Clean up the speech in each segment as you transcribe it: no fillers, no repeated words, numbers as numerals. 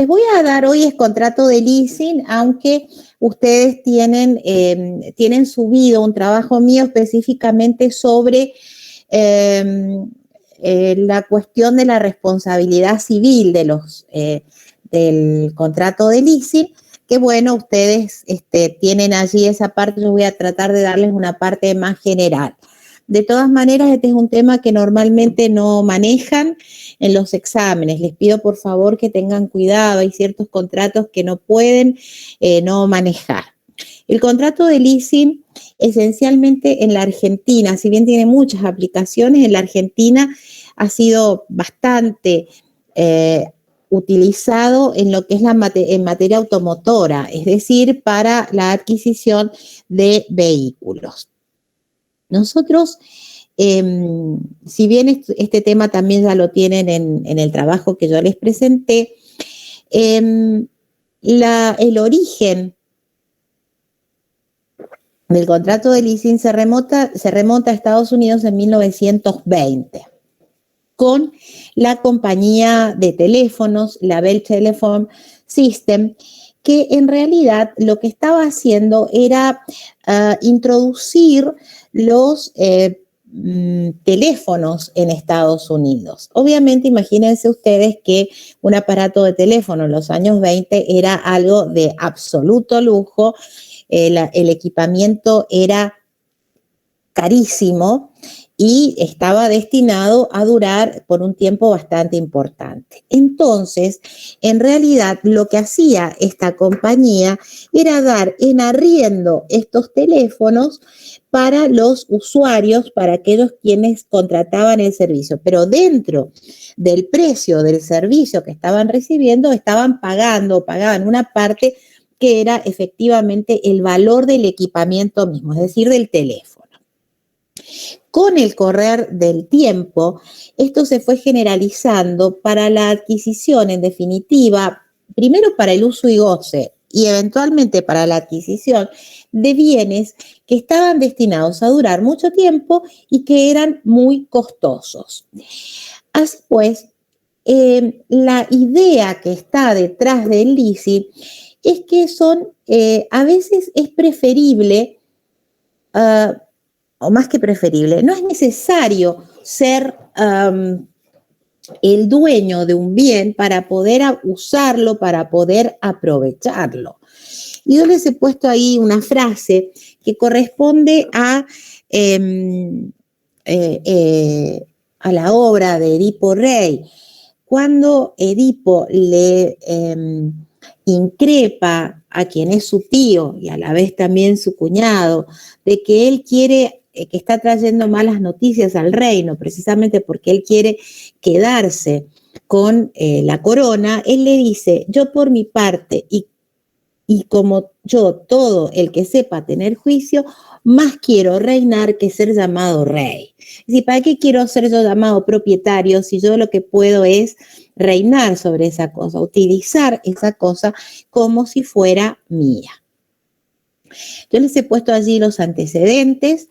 Les voy a dar hoy es contrato de leasing, aunque ustedes tienen subido un trabajo mío específicamente sobre la cuestión de la responsabilidad civil del contrato de leasing, que bueno, ustedes tienen allí esa parte. Yo voy a tratar de darles una parte más general. De todas maneras, este es un tema que normalmente no manejan en los exámenes. Les pido por favor que tengan cuidado. Hay ciertos contratos que no pueden no manejar. El contrato de leasing, esencialmente en la Argentina, si bien tiene muchas aplicaciones, en la Argentina ha sido bastante utilizado en lo que es en materia automotora, es decir, para la adquisición de vehículos. Nosotros, si bien este tema también ya lo tienen en el trabajo que yo les presenté, el origen del contrato de leasing se remonta a Estados Unidos en 1920, con la compañía de teléfonos, la Bell Telephone System, que en realidad lo que estaba haciendo era introducir los teléfonos en Estados Unidos. Obviamente, imagínense ustedes que un aparato de teléfono en los años 20 era algo de absoluto lujo, el equipamiento era carísimo y estaba destinado a durar por un tiempo bastante importante. Entonces, en realidad, lo que hacía esta compañía era dar en arriendo estos teléfonos para los usuarios, para aquellos quienes contrataban el servicio. Pero dentro del precio del servicio que estaban recibiendo, pagaban una parte que era efectivamente el valor del equipamiento mismo, es decir, del teléfono. Con el correr del tiempo, esto se fue generalizando para la adquisición, en definitiva, primero para el uso y goce y eventualmente para la adquisición de bienes que estaban destinados a durar mucho tiempo y que eran muy costosos. Así pues, la idea que está detrás del leasing es que a veces es preferible, o más que preferible, no es necesario ser el dueño de un bien para poder usarlo, para poder aprovecharlo. Y yo les he puesto ahí una frase que corresponde a la obra de Edipo Rey. Cuando Edipo le increpa a quien es su tío y a la vez también su cuñado, de que él quiere, que está trayendo malas noticias al reino, precisamente porque él quiere quedarse con la corona, él le dice: yo por mi parte, y como yo, todo el que sepa tener juicio, más quiero reinar que ser llamado rey. Es decir, ¿para qué quiero ser yo llamado propietario si yo lo que puedo es reinar sobre esa cosa, utilizar esa cosa como si fuera mía? Yo les he puesto allí los antecedentes.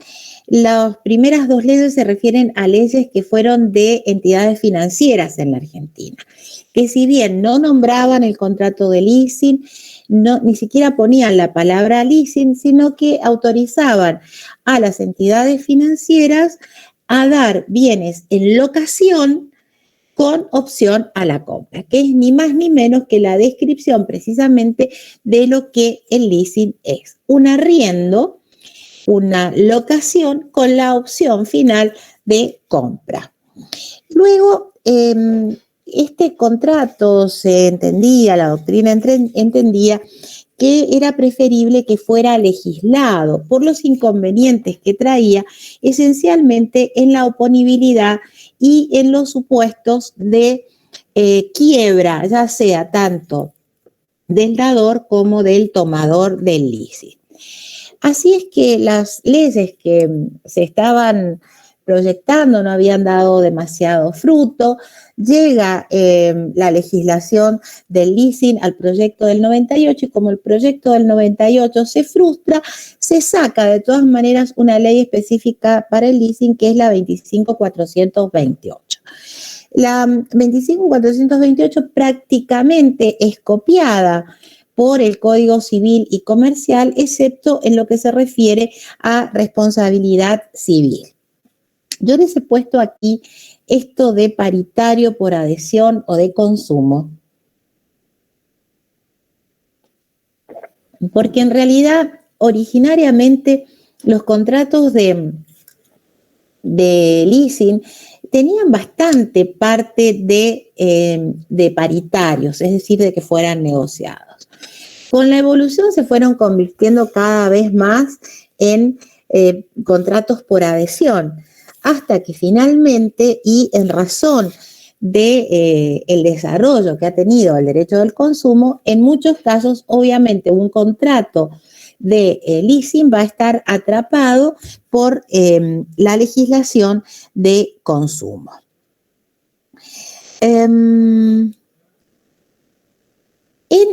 Las primeras dos leyes se refieren a leyes que fueron de entidades financieras en la Argentina, que si bien no nombraban el contrato de leasing, ni siquiera ponían la palabra leasing, sino que autorizaban a las entidades financieras a dar bienes en locación con opción a la compra, que es ni más ni menos que la descripción precisamente de lo que el leasing es: un arriendo, una locación con la opción final de compra. Luego, este contrato se entendía, la doctrina entendía que era preferible que fuera legislado por los inconvenientes que traía, esencialmente en la oponibilidad y en los supuestos de quiebra, ya sea tanto del dador como del tomador del leasing. Así es que las leyes que se estaban proyectando no habían dado demasiado fruto. Llega la legislación del leasing al proyecto del 98 y como el proyecto del 98 se frustra, se saca de todas maneras una ley específica para el leasing que es la 25.428. La 25.428 prácticamente es copiada por el Código Civil y Comercial, excepto en lo que se refiere a responsabilidad civil. Yo les he puesto aquí esto de paritario por adhesión o de consumo, porque en realidad originariamente los contratos de leasing tenían bastante parte de paritarios, es decir, de que fueran negociados. Con la evolución se fueron convirtiendo cada vez más en contratos por adhesión, hasta que finalmente, y en razón de el desarrollo que ha tenido el derecho del consumo, en muchos casos, obviamente, un contrato de leasing va a estar atrapado por la legislación de consumo. En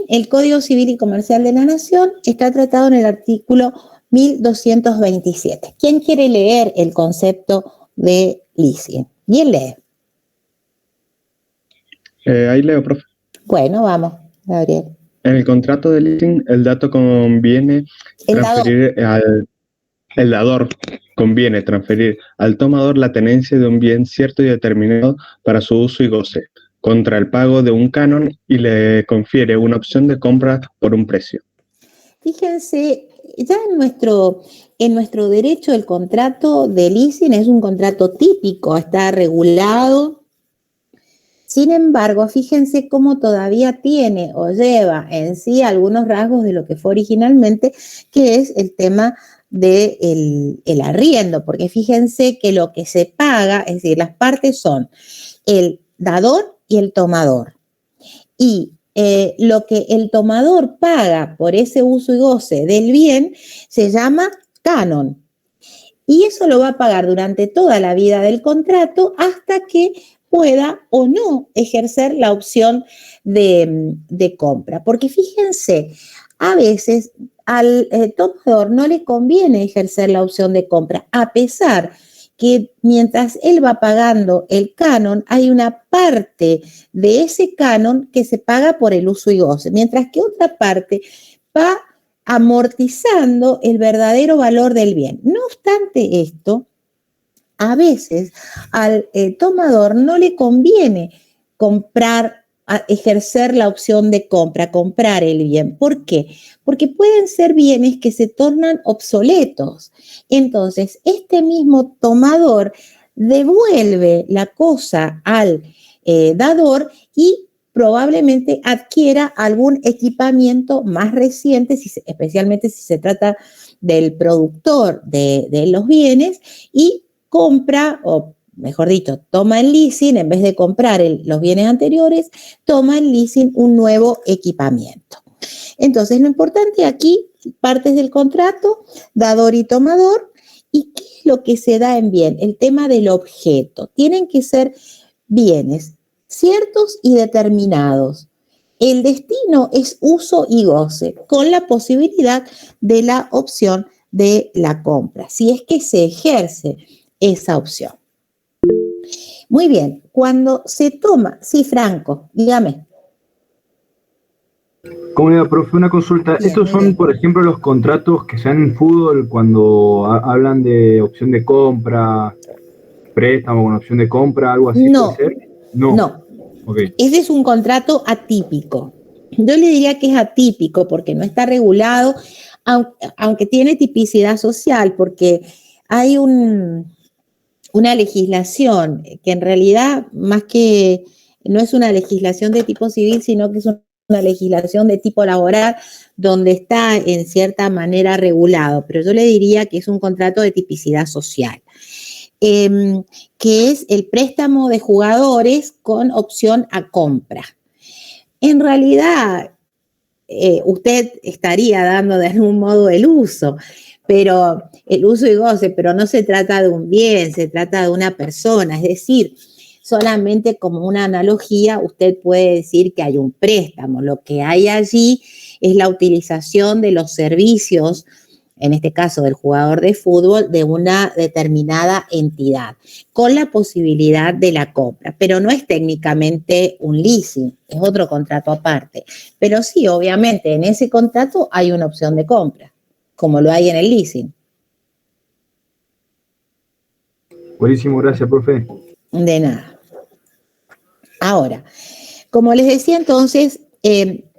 el Código Civil y Comercial de la Nación está tratado en el artículo 1227. ¿Quién quiere leer el concepto de leasing? ¿Quién lee? Ahí leo, profe. Bueno, vamos, Gabriel. En el contrato de leasing, el dato conviene transferir el dador conviene transferir al tomador la tenencia de un bien cierto y determinado para su uso y goce, contra el pago de un canon, y le confiere una opción de compra por un precio. Fíjense, ya en nuestro derecho el contrato de leasing es un contrato típico, está regulado. Sin embargo, fíjense cómo todavía tiene o lleva en sí algunos rasgos de lo que fue originalmente, que es el tema del arriendo, porque fíjense que lo que se paga, es decir, las partes son el dador y el tomador. Y lo que el tomador paga por ese uso y goce del bien se llama canon. Y eso lo va a pagar durante toda la vida del contrato hasta que pueda o no ejercer la opción de compra. Porque fíjense, a veces al tomador no le conviene ejercer la opción de compra, a pesar que mientras él va pagando el canon, hay una parte de ese canon que se paga por el uso y goce, mientras que otra parte va amortizando el verdadero valor del bien. No obstante esto, a veces al tomador no le conviene ejercer la opción de compra, comprar el bien. ¿Por qué? Porque pueden ser bienes que se tornan obsoletos. Entonces, este mismo tomador devuelve la cosa al dador y probablemente adquiera algún equipamiento más reciente, especialmente si se trata del productor de los bienes, y compra, o mejor dicho, toma en leasing, en vez de comprar los bienes anteriores, toma en leasing un nuevo equipamiento. Entonces, lo importante aquí, partes del contrato, dador y tomador, y qué es lo que se da en bien, el tema del objeto. Tienen que ser bienes ciertos y determinados. El destino es uso y goce, con la posibilidad de la opción de la compra, si es que se ejerce esa opción. Muy bien, cuando se toma, sí, Franco, dígame. ¿Cómo le va, profe? Una consulta. Bien, ¿Estos son, por ejemplo, los contratos que se dan en fútbol cuando hablan de opción de compra, préstamo con opción de compra, algo así? No, ¿Puede ser? No. Okay. Ese es un contrato atípico. Yo le diría que es atípico porque no está regulado, aunque tiene tipicidad social, porque hay una legislación que en realidad más que no es una legislación de tipo civil, sino que es una legislación de tipo laboral donde está en cierta manera regulado, pero yo le diría que es un contrato de tipicidad social, que es el préstamo de jugadores con opción a compra. En realidad, usted estaría dando de algún modo el uso, pero el uso y goce, pero no se trata de un bien, se trata de una persona, es decir, solamente como una analogía, usted puede decir que hay un préstamo, lo que hay allí es la utilización de los servicios en este caso del jugador de fútbol, de una determinada entidad, con la posibilidad de la compra. Pero no es técnicamente un leasing, es otro contrato aparte. Pero sí, obviamente, en ese contrato hay una opción de compra, como lo hay en el leasing. Buenísimo, gracias, profe. De nada. Ahora, como les decía entonces,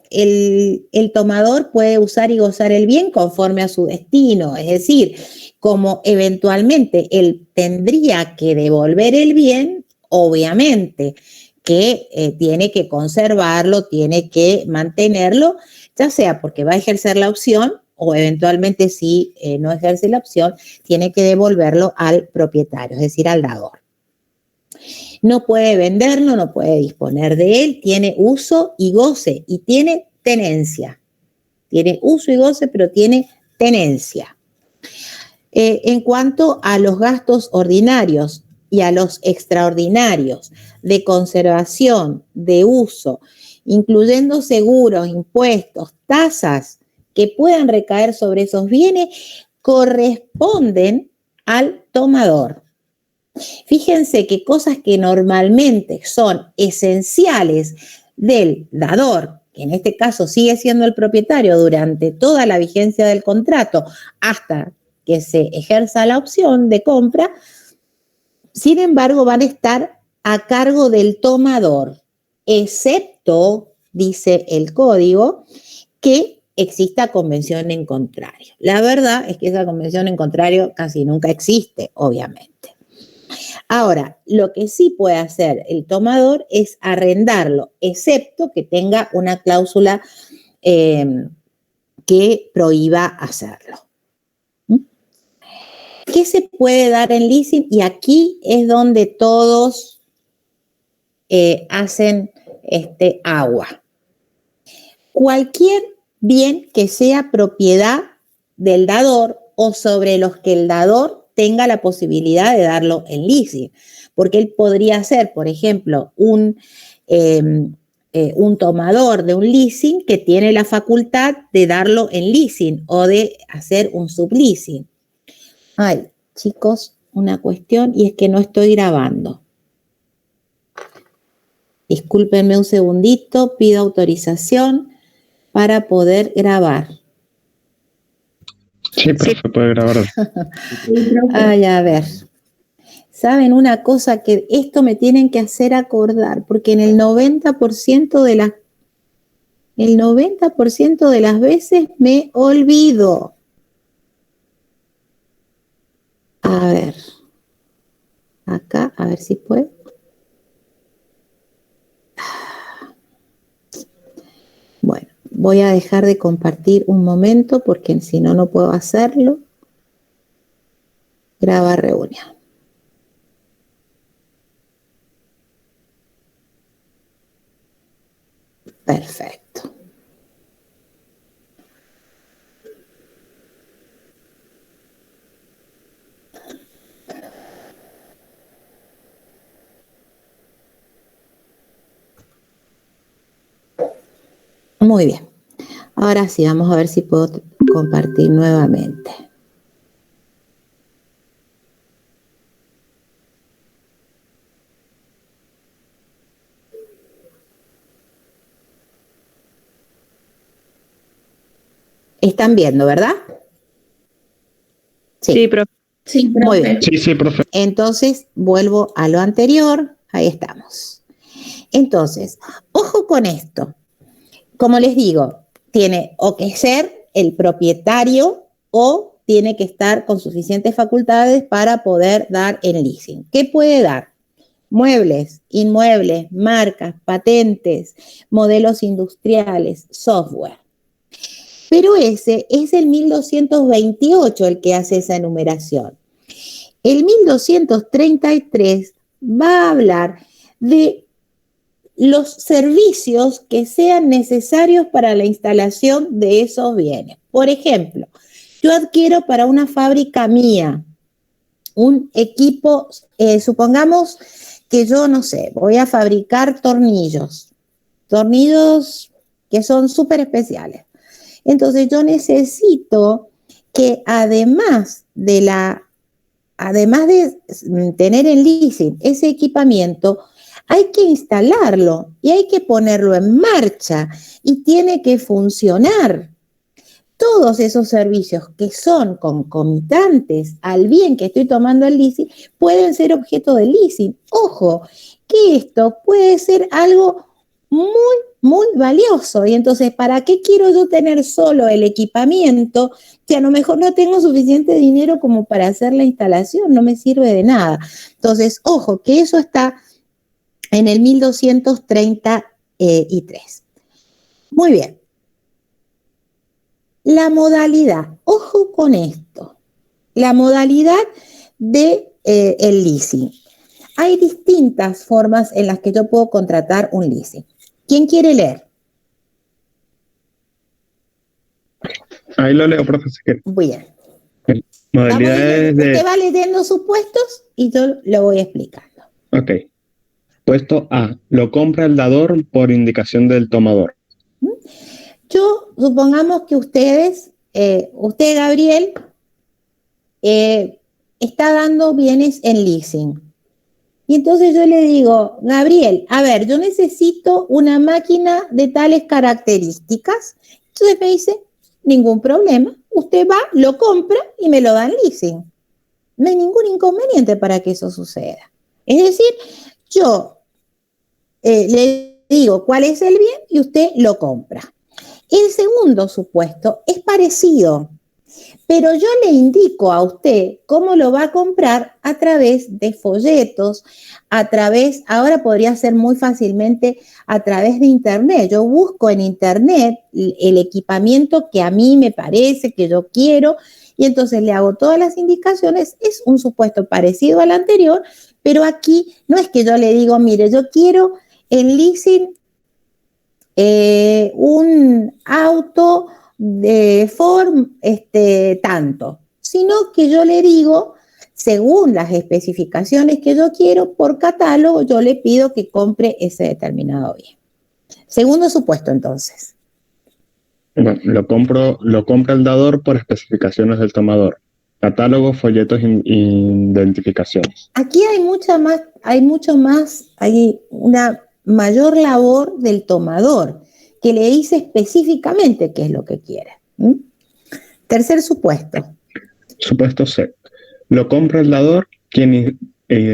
el tomador puede usar y gozar el bien conforme a su destino, es decir, como eventualmente él tendría que devolver el bien, obviamente que tiene que conservarlo, tiene que mantenerlo, ya sea porque va a ejercer la opción o eventualmente si no ejerce la opción, tiene que devolverlo al propietario, es decir, al dador. No puede venderlo, no puede disponer de él, tiene uso y goce y tiene tenencia. Tiene uso y goce, pero tiene tenencia. En cuanto a los gastos ordinarios y a los extraordinarios de conservación, de uso, incluyendo seguros, impuestos, tasas que puedan recaer sobre esos bienes, corresponden al tomador. Fíjense que cosas que normalmente son esenciales del dador, que en este caso sigue siendo el propietario durante toda la vigencia del contrato hasta que se ejerza la opción de compra, sin embargo van a estar a cargo del tomador, excepto, dice el código, que exista convención en contrario. La verdad es que esa convención en contrario casi nunca existe, obviamente. Ahora, lo que sí puede hacer el tomador es arrendarlo, excepto que tenga una cláusula que prohíba hacerlo. ¿Qué se puede dar en leasing? Y aquí es donde todos hacen agua. Cualquier bien que sea propiedad del dador o sobre los que el dador tenga la posibilidad de darlo en leasing, porque él podría ser, por ejemplo, un tomador de un leasing que tiene la facultad de darlo en leasing o de hacer un subleasing. Ay, chicos, una cuestión y es que no estoy grabando. Discúlpenme un segundito, pido autorización para poder grabar. Sí, profe, puede grabar. Ay, a ver. ¿Saben una cosa? Que esto me tienen que hacer acordar, porque en el 90% de las veces me olvido. A ver. Acá, a ver si puedo. Bueno, voy a dejar de compartir un momento porque si no, no puedo hacerlo. Grabar reunión. Perfecto. Muy bien. Ahora sí, vamos a ver si puedo compartir nuevamente. Están viendo, ¿verdad? Sí, profe. Sí, profe. Muy bien. Sí, profe. Entonces, vuelvo a lo anterior. Ahí estamos. Entonces, ojo con esto. Como les digo, tiene o que ser el propietario o tiene que estar con suficientes facultades para poder dar en leasing. ¿Qué puede dar? Muebles, inmuebles, marcas, patentes, modelos industriales, software. Pero ese es el 1228 el que hace esa enumeración. El 1233 va a hablar de los servicios que sean necesarios para la instalación de esos bienes. Por ejemplo, yo adquiero para una fábrica mía un equipo, supongamos que yo, no sé, voy a fabricar tornillos que son súper especiales. Entonces yo necesito que además de tener en leasing ese equipamiento, hay que instalarlo y hay que ponerlo en marcha y tiene que funcionar. Todos esos servicios que son concomitantes al bien que estoy tomando el leasing pueden ser objeto de leasing. Ojo, que esto puede ser algo muy, muy valioso. Y entonces, ¿para qué quiero yo tener solo el equipamiento si a lo mejor no tengo suficiente dinero como para hacer la instalación? No me sirve de nada. Entonces, ojo, que eso está en el 1233. Muy bien. La modalidad, ojo con esto, la modalidad de el leasing. Hay distintas formas en las que yo puedo contratar un leasing. ¿Quién quiere leer? Ahí lo leo, profesor. Bien. Modalidades de... Usted va leyendo sus puestos y yo lo voy explicando. Ok. Puesto A. Lo compra el dador por indicación del tomador. Yo, supongamos que usted, Gabriel, está dando bienes en leasing. Y entonces yo le digo, Gabriel, a ver, yo necesito una máquina de tales características. Entonces me dice, ningún problema. Usted va, lo compra y me lo da en leasing. No hay ningún inconveniente para que eso suceda. Es decir, yo le digo cuál es el bien y usted lo compra. El segundo supuesto es parecido, pero yo le indico a usted cómo lo va a comprar a través de folletos, ahora podría ser muy fácilmente a través de internet. Yo busco en internet el equipamiento que a mí me parece, que yo quiero, y entonces le hago todas las indicaciones. Es un supuesto parecido al anterior, pero aquí no es que yo le digo, mire, yo quiero en leasing un auto de Ford tanto, sino que yo le digo, según las especificaciones que yo quiero, por catálogo, yo le pido que compre ese determinado bien. Segundo supuesto, entonces. Bueno, lo compra el dador por especificaciones del tomador. Catálogo, folletos, identificaciones. Aquí hay una mayor labor del tomador, que le dice específicamente qué es lo que quiere. Tercer supuesto. Supuesto C. Lo compra el dador, quien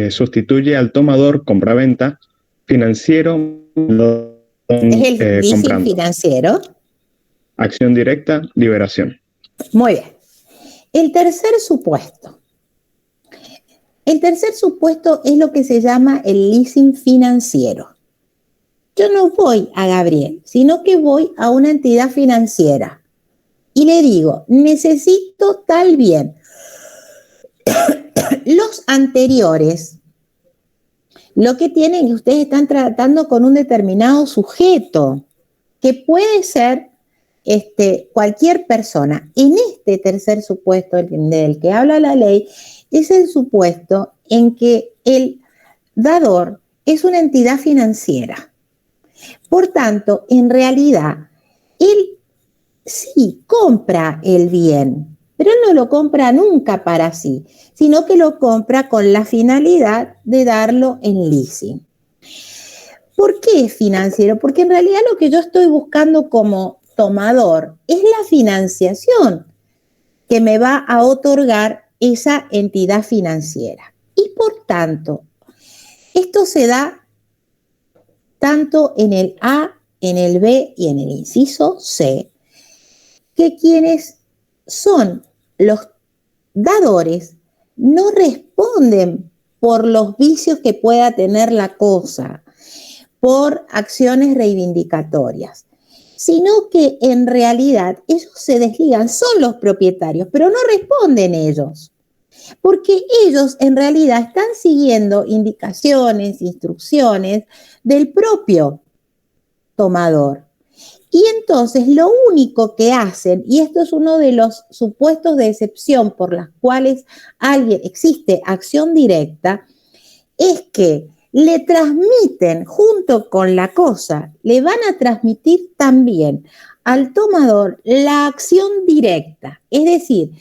sustituye al tomador compra-venta financiero. Es el leasing financiero. Acción directa, liberación. Muy bien. El tercer supuesto. El tercer supuesto es lo que se llama el leasing financiero. Yo no voy a Gabriel, sino que voy a una entidad financiera y le digo, necesito tal bien. Los anteriores, lo que tienen, y ustedes están tratando con un determinado sujeto, que puede ser cualquier persona. En este tercer supuesto del que habla la ley, es el supuesto en que el dador es una entidad financiera. Por tanto, en realidad, él sí compra el bien, pero él no lo compra nunca para sí, sino que lo compra con la finalidad de darlo en leasing. ¿Por qué es financiero? Porque en realidad lo que yo estoy buscando como tomador es la financiación que me va a otorgar esa entidad financiera. Y por tanto, esto se da tanto en el A, en el B y en el inciso C, que quienes son los dadores no responden por los vicios que pueda tener la cosa, por acciones reivindicatorias, sino que en realidad ellos se desligan, son los propietarios, pero no responden ellos, porque ellos en realidad están siguiendo indicaciones, instrucciones del propio tomador. Y entonces lo único que hacen, y esto es uno de los supuestos de excepción por las cuales existe acción directa, es que le transmiten junto con la cosa, le van a transmitir también al tomador la acción directa. Es decir,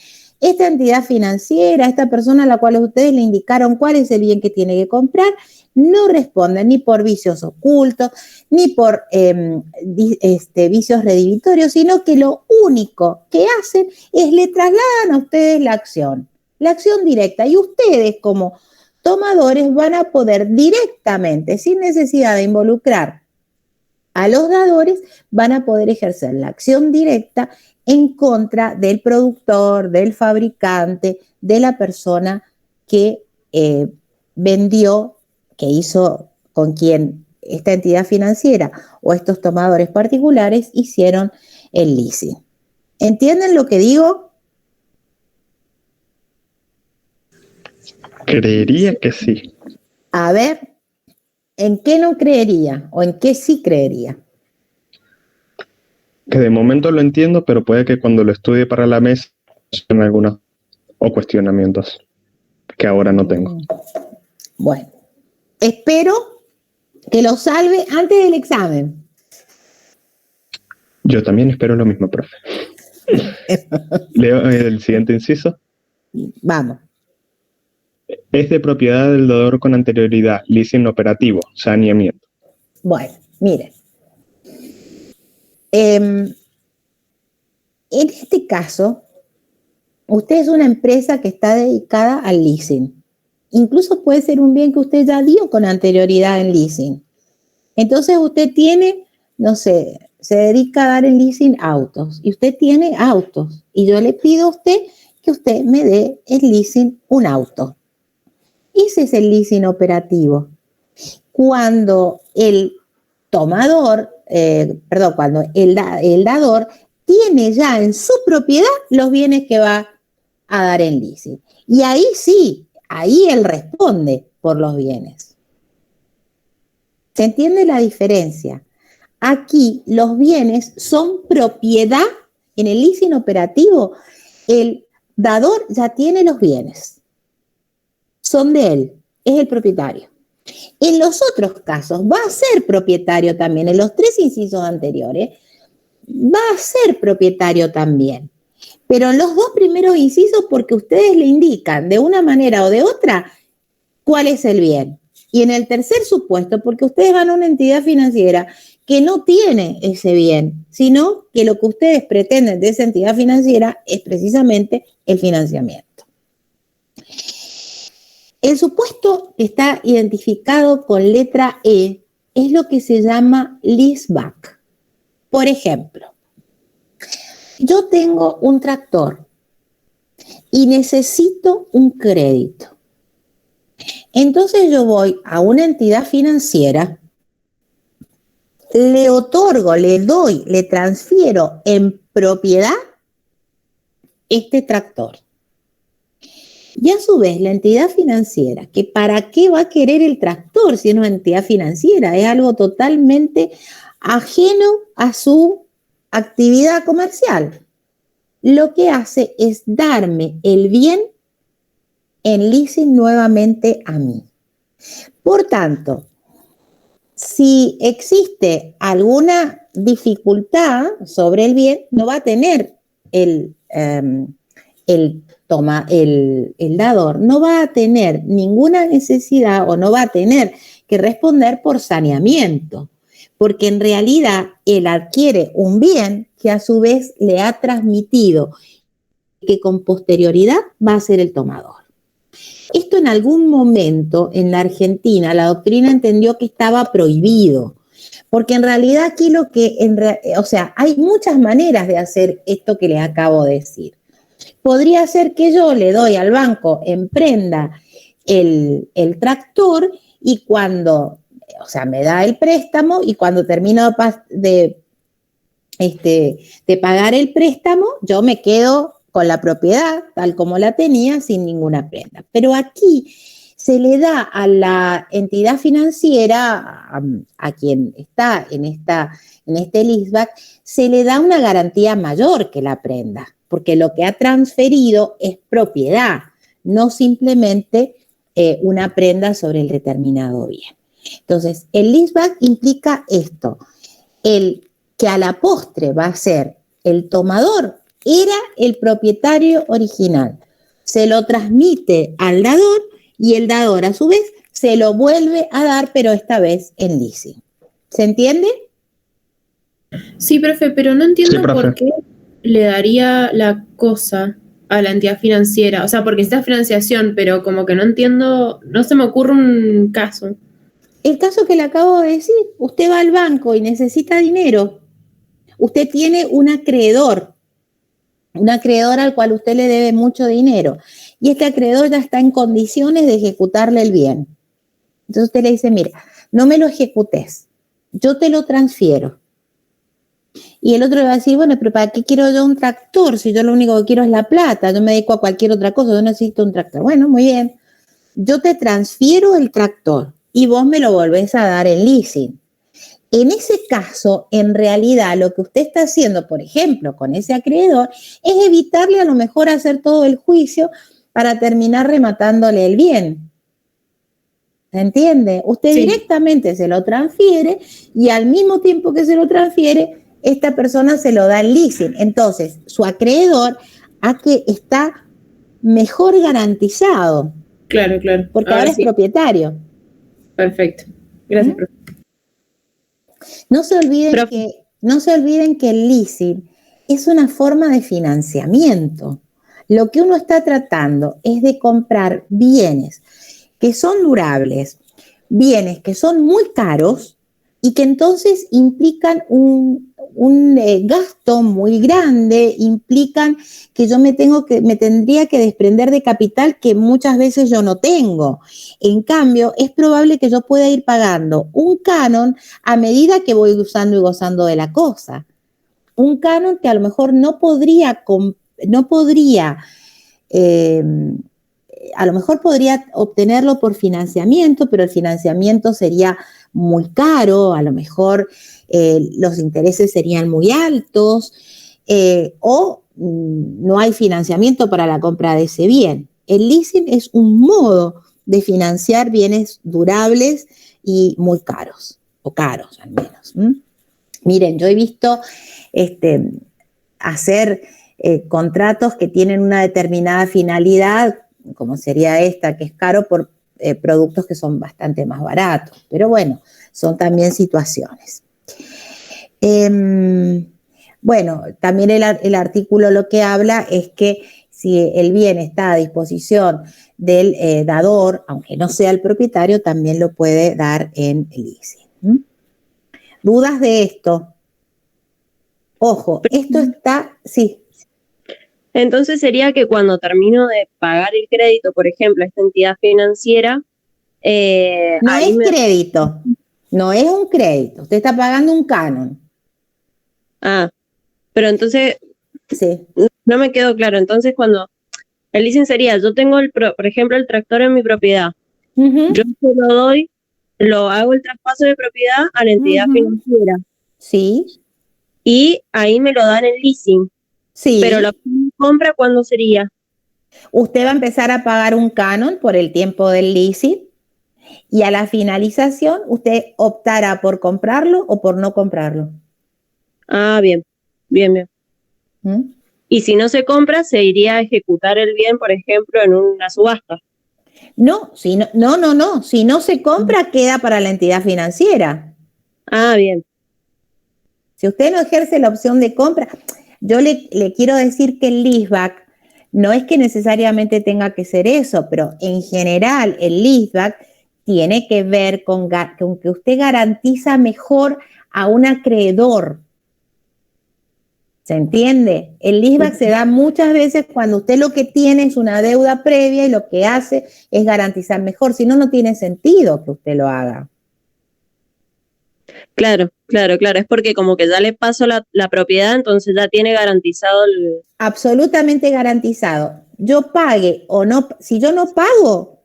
esta entidad financiera, esta persona a la cual ustedes le indicaron cuál es el bien que tiene que comprar, no responden ni por vicios ocultos, ni por vicios redimitorios, sino que lo único que hacen es le trasladan a ustedes la acción directa, y ustedes como tomadores van a poder directamente, sin necesidad de involucrar a los dadores, van a poder ejercer la acción directa en contra del productor, del fabricante, de la persona que vendió, que hizo con quien esta entidad financiera o estos tomadores particulares hicieron el leasing. ¿Entienden lo que digo? Creería que sí. A ver, ¿en qué no creería o en qué sí creería? Que de momento lo entiendo, pero puede que cuando lo estudie para la mesa tenga algunos o cuestionamientos que ahora no tengo. Bueno, espero que lo salve antes del examen. Yo también espero lo mismo, profe. Leo el siguiente inciso. Vamos. Es de propiedad del dador con anterioridad, leasing operativo, saneamiento. Bueno, miren. En este caso, usted es una empresa que está dedicada al leasing. Incluso puede ser un bien que usted ya dio con anterioridad en leasing. Entonces usted tiene, no sé, se dedica a dar en leasing autos, y usted tiene autos, y yo le pido a usted que usted me dé el leasing un auto. Ese es el leasing operativo. Cuando el tomador, cuando el dador tiene ya en su propiedad los bienes que va a dar en leasing. Y ahí sí, ahí él responde por los bienes. ¿Se entiende la diferencia? Aquí los bienes son propiedad. En el leasing operativo, el dador ya tiene los bienes. Son de él, es el propietario. En los otros casos va a ser propietario también, en los 3 incisos anteriores, va a ser propietario también. Pero en los 2 primeros incisos, porque ustedes le indican de una manera o de otra cuál es el bien. Y en el tercer supuesto, porque ustedes van a una entidad financiera que no tiene ese bien, sino que lo que ustedes pretenden de esa entidad financiera es precisamente el financiamiento. El supuesto que está identificado con letra E es lo que se llama leaseback. Por ejemplo, yo tengo un tractor y necesito un crédito. Entonces yo voy a una entidad financiera, le otorgo, le doy, le transfiero en propiedad este tractor. Y a su vez, la entidad financiera, que ¿para qué va a querer el tractor si es una entidad financiera? Es algo totalmente ajeno a su actividad comercial. Lo que hace es darme el bien en leasing nuevamente a mí. Por tanto, si existe alguna dificultad sobre el bien, no va a tener el dador, no va a tener ninguna necesidad o no va a tener que responder por saneamiento, porque en realidad él adquiere un bien que a su vez le ha transmitido, que con posterioridad va a ser el tomador. Esto en algún momento en la Argentina la doctrina entendió que estaba prohibido, porque en realidad aquí hay muchas maneras de hacer esto que les acabo de decir. Podría ser que yo le doy al banco en prenda el tractor y cuando, me da el préstamo y cuando termino de pagar el préstamo, yo me quedo con la propiedad tal como la tenía sin ninguna prenda. Pero aquí se le da a la entidad financiera, a quien está en este leaseback, se le da una garantía mayor que la prenda, porque lo que ha transferido es propiedad, no simplemente una prenda sobre el determinado bien. Entonces, el leaseback implica esto, el que a la postre va a ser el tomador era el propietario original. Se lo transmite al dador y el dador a su vez se lo vuelve a dar, pero esta vez en leasing. ¿Se entiende? Sí, profe, pero no entiendo por qué le daría la cosa a la entidad financiera. O sea, porque necesita financiación, pero como que no entiendo, no se me ocurre un caso. El caso que le acabo de decir, usted va al banco y necesita dinero. Usted tiene un acreedor al cual usted le debe mucho dinero. Y este acreedor ya está en condiciones de ejecutarle el bien. Entonces usted le dice, mira, no me lo ejecutes, yo te lo transfiero. Y el otro le va a decir, bueno, pero ¿para qué quiero yo un tractor si yo lo único que quiero es la plata? Yo me dedico a cualquier otra cosa, yo necesito un tractor. Bueno, muy bien. Yo te transfiero el tractor y vos me lo volvés a dar en leasing. En ese caso, en realidad, lo que usted está haciendo, por ejemplo, con ese acreedor, es evitarle a lo mejor hacer todo el juicio para terminar rematándole el bien. ¿Se entiende? Usted directamente se lo transfiere y al mismo tiempo que se lo transfiere, esta persona se lo da en leasing. Entonces, su acreedor está mejor garantizado. Claro, claro. Porque ahora es propietario. Perfecto. Gracias, profe. No se olviden que el leasing es una forma de financiamiento. Lo que uno está tratando es de comprar bienes que son durables, bienes que son muy caros y que entonces implican un gasto muy grande, implican que yo me tendría que desprender de capital que muchas veces yo no tengo. En cambio, es probable que yo pueda ir pagando un canon a medida que voy usando y gozando de la cosa. Un canon que a lo mejor a lo mejor podría obtenerlo por financiamiento, pero el financiamiento sería muy caro, a lo mejor los intereses serían muy altos o no hay financiamiento para la compra de ese bien. El leasing es un modo de financiar bienes durables y muy caros, o caros al menos. Miren, yo he visto hacer contratos que tienen una determinada finalidad, como sería esta, que es caro, por productos que son bastante más baratos. Pero bueno, son también situaciones. Bueno, también el artículo lo que habla es que si el bien está a disposición del dador, aunque no sea el propietario, también lo puede dar en leasing. ¿Dudas de esto? Ojo, esto está, sí. Entonces sería que cuando termino de pagar el crédito, por ejemplo, a esta entidad financiera... no es crédito, no es un crédito, usted está pagando un canon. Ah, pero entonces sí. No me quedó claro. Entonces cuando el leasing sería, yo tengo, por ejemplo, el tractor en mi propiedad, yo se lo doy, lo hago el traspaso de propiedad a la entidad financiera. Sí. Y ahí me lo dan en leasing. Sí. Pero la compra, ¿cuándo sería? Usted va a empezar a pagar un canon por el tiempo del leasing y a la finalización usted optará por comprarlo o por no comprarlo. Ah, bien, bien, bien. Y si no se compra, se iría a ejecutar el bien, por ejemplo, en una subasta. No, si no se compra, queda para la entidad financiera. Ah, bien. Si usted no ejerce la opción de compra, yo le quiero decir que el leaseback no es que necesariamente tenga que ser eso, pero en general el leaseback tiene que ver con que usted garantiza mejor a un acreedor. ¿Se entiende? El leaseback se da muchas veces cuando usted lo que tiene es una deuda previa y lo que hace es garantizar mejor. Si no, no tiene sentido que usted lo haga. Claro. Es porque como que ya le paso la propiedad, entonces ya tiene garantizado el... Absolutamente garantizado. Yo pague o no, si yo no pago,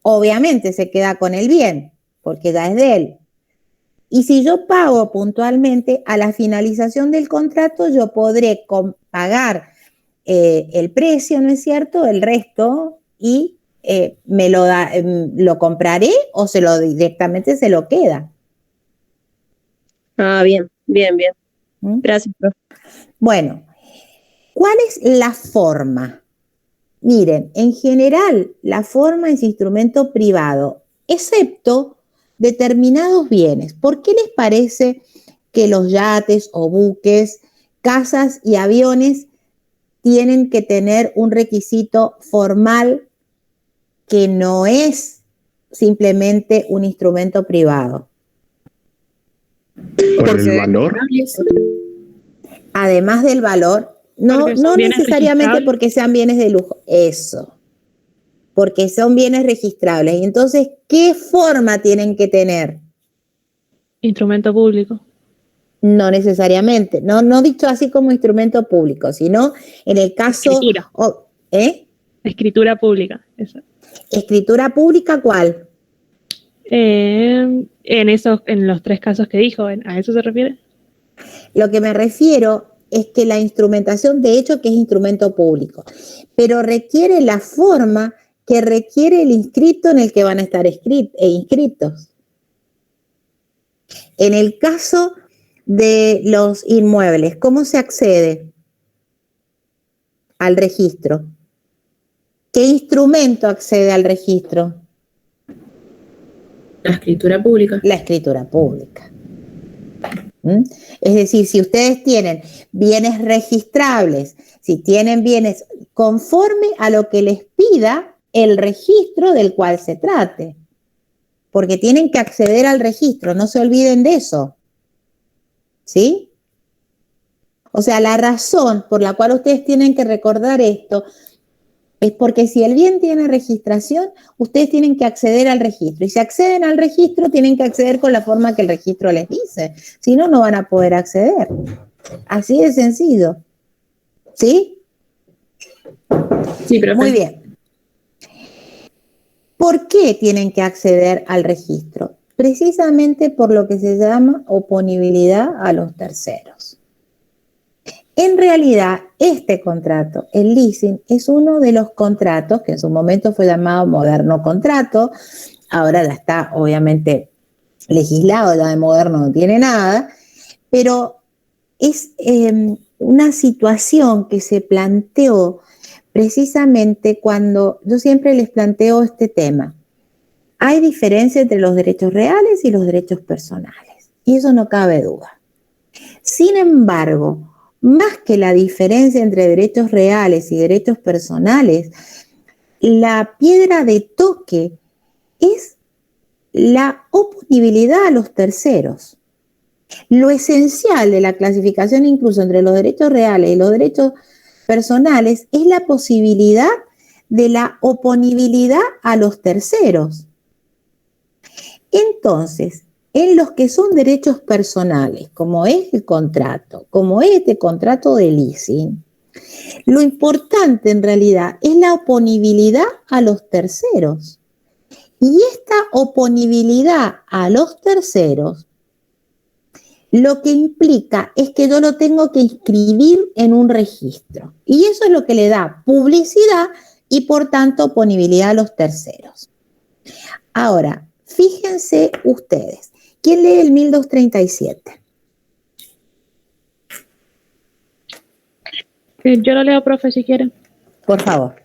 obviamente se queda con el bien, porque ya es de él. Y si yo pago puntualmente, a la finalización del contrato yo podré pagar el precio, ¿no es cierto?, el resto, y lo compraré o directamente se lo queda. Ah, bien. Gracias, profe. Bueno, ¿Cuál es la forma? Miren, en general, la forma es instrumento privado, excepto determinados bienes. ¿Por qué les parece que los yates o buques, casas y aviones tienen que tener un requisito formal que no es simplemente un instrumento privado? ¿Por el valor? Además del valor, no necesariamente porque sean bienes de lujo, eso, porque son bienes registrables. Y entonces, ¿qué forma tienen que tener? Instrumento público. No necesariamente, no dicho así como instrumento público, sino en el caso... Escritura. Escritura pública. Eso. ¿Escritura pública cuál? En los 3 casos que dijo, ¿a eso se refiere? Lo que me refiero es que la instrumentación, de hecho, que es instrumento público, pero requiere la forma que requiere el inscrito en el que van a estar inscritos. En el caso de los inmuebles, ¿cómo se accede al registro? ¿Qué instrumento accede al registro? La escritura pública. La escritura pública. Es decir, si ustedes tienen bienes registrables, si tienen bienes conforme a lo que les pida el registro del cual se trate, porque tienen que acceder al registro, no se olviden de eso. ¿Sí? O sea, la razón por la cual ustedes tienen que recordar esto es porque si el bien tiene registración, ustedes tienen que acceder al registro. Y si acceden al registro, tienen que acceder con la forma que el registro les dice. Si no, no van a poder acceder. Así de sencillo. ¿Sí? Sí, profe. Muy bien. ¿Por qué tienen que acceder al registro? Precisamente por lo que se llama oponibilidad a los terceros. En realidad, este contrato, el leasing, es uno de los contratos que en su momento fue llamado moderno contrato. Ahora ya está, obviamente, legislado, ya de moderno no tiene nada, pero es una situación que se planteó precisamente cuando yo siempre les planteo este tema. Hay diferencia entre los derechos reales y los derechos personales, y eso no cabe duda. Sin embargo, más que la diferencia entre derechos reales y derechos personales, la piedra de toque es la oponibilidad a los terceros. Lo esencial de la clasificación incluso entre los derechos reales y los derechos personales es la posibilidad de la oponibilidad a los terceros. Entonces, en los que son derechos personales, como es el contrato, como es este contrato de leasing, lo importante en realidad es la oponibilidad a los terceros. Y esta oponibilidad a los terceros lo que implica es que yo lo tengo que inscribir en un registro. Y eso es lo que le da publicidad y por tanto oponibilidad a los terceros. Ahora, fíjense ustedes. ¿Quién lee el 1237? Yo lo leo, profe, si quiere. Por favor.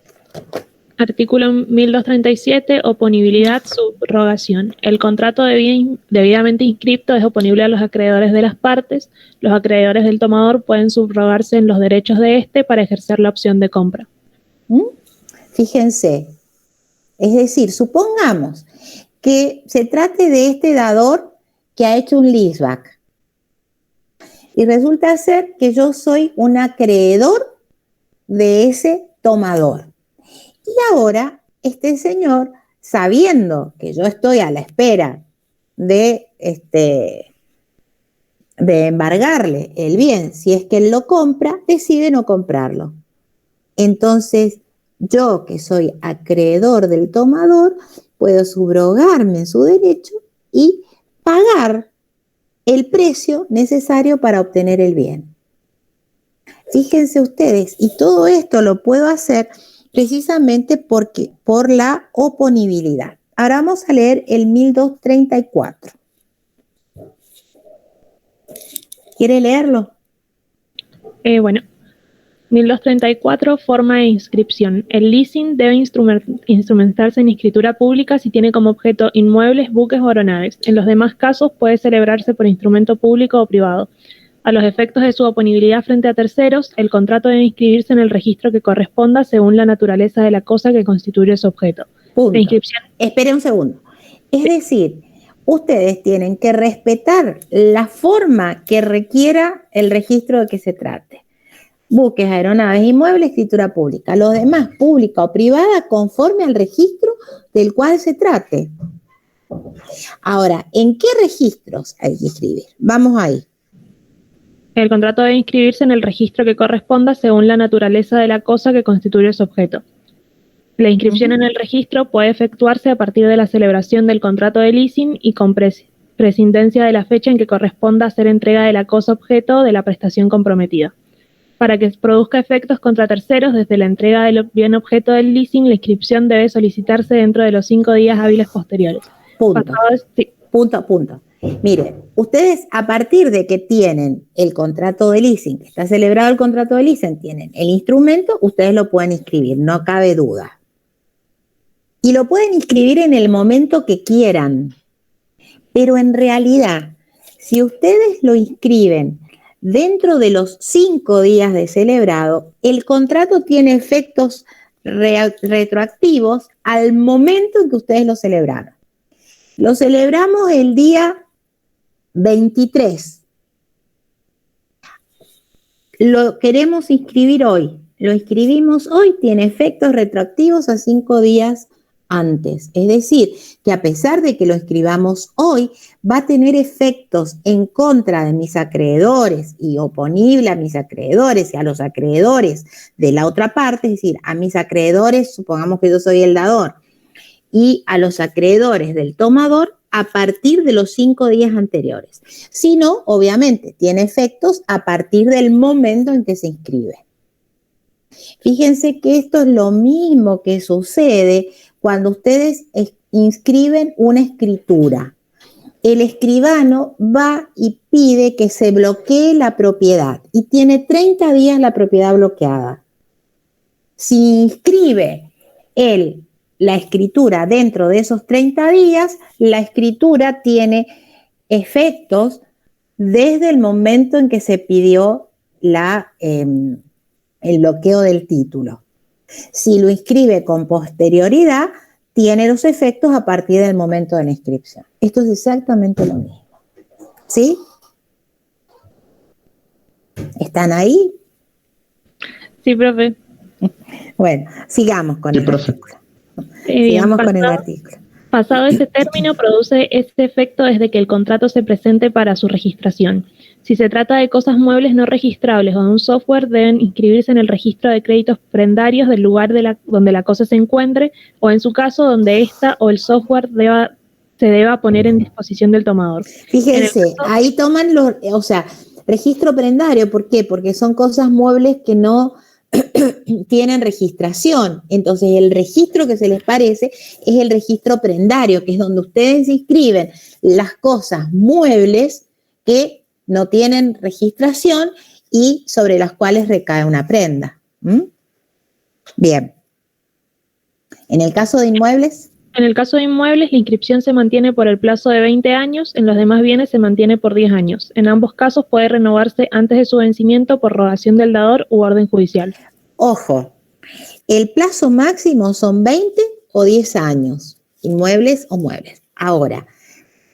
Artículo 1237, oponibilidad, subrogación. El contrato debidamente inscrito es oponible a los acreedores de las partes. Los acreedores del tomador pueden subrogarse en los derechos de éste para ejercer la opción de compra. Fíjense, es decir, supongamos que se trate de este dador que ha hecho un leaseback. Y resulta ser que yo soy un acreedor de ese tomador. Y ahora este señor, sabiendo que yo estoy a la espera de embargarle el bien, si es que él lo compra, decide no comprarlo. Entonces, yo que soy acreedor del tomador, puedo subrogarme en su derecho y pagar el precio necesario para obtener el bien. Fíjense ustedes, y todo esto lo puedo hacer precisamente por la oponibilidad. Ahora vamos a leer el 1234. ¿Quiere leerlo? Bueno, 1234, forma de inscripción. El leasing debe instrumentarse en escritura pública si tiene como objeto inmuebles, buques o aeronaves. En los demás casos puede celebrarse por instrumento público o privado. A los efectos de su oponibilidad frente a terceros, el contrato debe inscribirse en el registro que corresponda según la naturaleza de la cosa que constituye su objeto. Punto. La inscripción. Espere un segundo. Es decir, ustedes tienen que respetar la forma que requiera el registro de que se trate. Buques, aeronaves, inmuebles, escritura pública. Los demás, pública o privada, conforme al registro del cual se trate. Ahora, ¿en qué registros hay que escribir? Vamos ahí. El contrato debe inscribirse en el registro que corresponda según la naturaleza de la cosa que constituye su objeto. La inscripción en el registro puede efectuarse a partir de la celebración del contrato de leasing y con prescindencia de la fecha en que corresponda hacer entrega de la cosa objeto de la prestación comprometida. Para que produzca efectos contra terceros, desde la entrega del bien objeto del leasing, la inscripción debe solicitarse dentro de los 5 días hábiles posteriores. Punto. Mire, ustedes a partir de que tienen el contrato de leasing, que está celebrado el contrato de leasing, tienen el instrumento, ustedes lo pueden inscribir, no cabe duda. Y lo pueden inscribir en el momento que quieran. Pero en realidad, si ustedes lo inscriben dentro de los 5 días de celebrado, el contrato tiene efectos retroactivos al momento en que ustedes lo celebraron. Lo celebramos el día 23. Lo queremos inscribir hoy. Lo inscribimos hoy, tiene efectos retroactivos a 5 días antes. Es decir, que a pesar de que lo escribamos hoy, va a tener efectos en contra de mis acreedores y oponible a mis acreedores y a los acreedores de la otra parte, es decir, a mis acreedores, supongamos que yo soy el dador, y a los acreedores del tomador a partir de los 5 días anteriores. Si no, obviamente, tiene efectos a partir del momento en que se inscribe. Fíjense que esto es lo mismo que sucede cuando ustedes inscriben una escritura. El escribano va y pide que se bloquee la propiedad y tiene 30 días la propiedad bloqueada. Si inscribe la escritura dentro de esos 30 días, la escritura tiene efectos desde el momento en que se pidió el bloqueo del título. Si lo inscribe con posterioridad, tiene los efectos a partir del momento de la inscripción. Esto es exactamente lo mismo. ¿Sí? ¿Están ahí? Sí, profe. Bueno, sigamos con el artículo. Sigamos con el artículo. Pasado ese término, produce este efecto desde que el contrato se presente para su registración. Si se trata de cosas muebles no registrables o de un software, deben inscribirse en el registro de créditos prendarios del lugar donde la cosa se encuentre, o en su caso, donde ésta o el software se deba poner en disposición del tomador. Fíjense, ahí toman registro prendario. ¿Por qué? Porque son cosas muebles que no tienen registración. Entonces, el registro que se les parece es el registro prendario, que es donde ustedes inscriben las cosas muebles que no tienen registración y sobre las cuales recae una prenda. Bien. En el caso de inmuebles. En el caso de inmuebles, la inscripción se mantiene por el plazo de 20 años, en los demás bienes se mantiene por 10 años. En ambos casos puede renovarse antes de su vencimiento por rogación del dador u orden judicial. Ojo, el plazo máximo son 20 o 10 años, inmuebles o muebles. Ahora,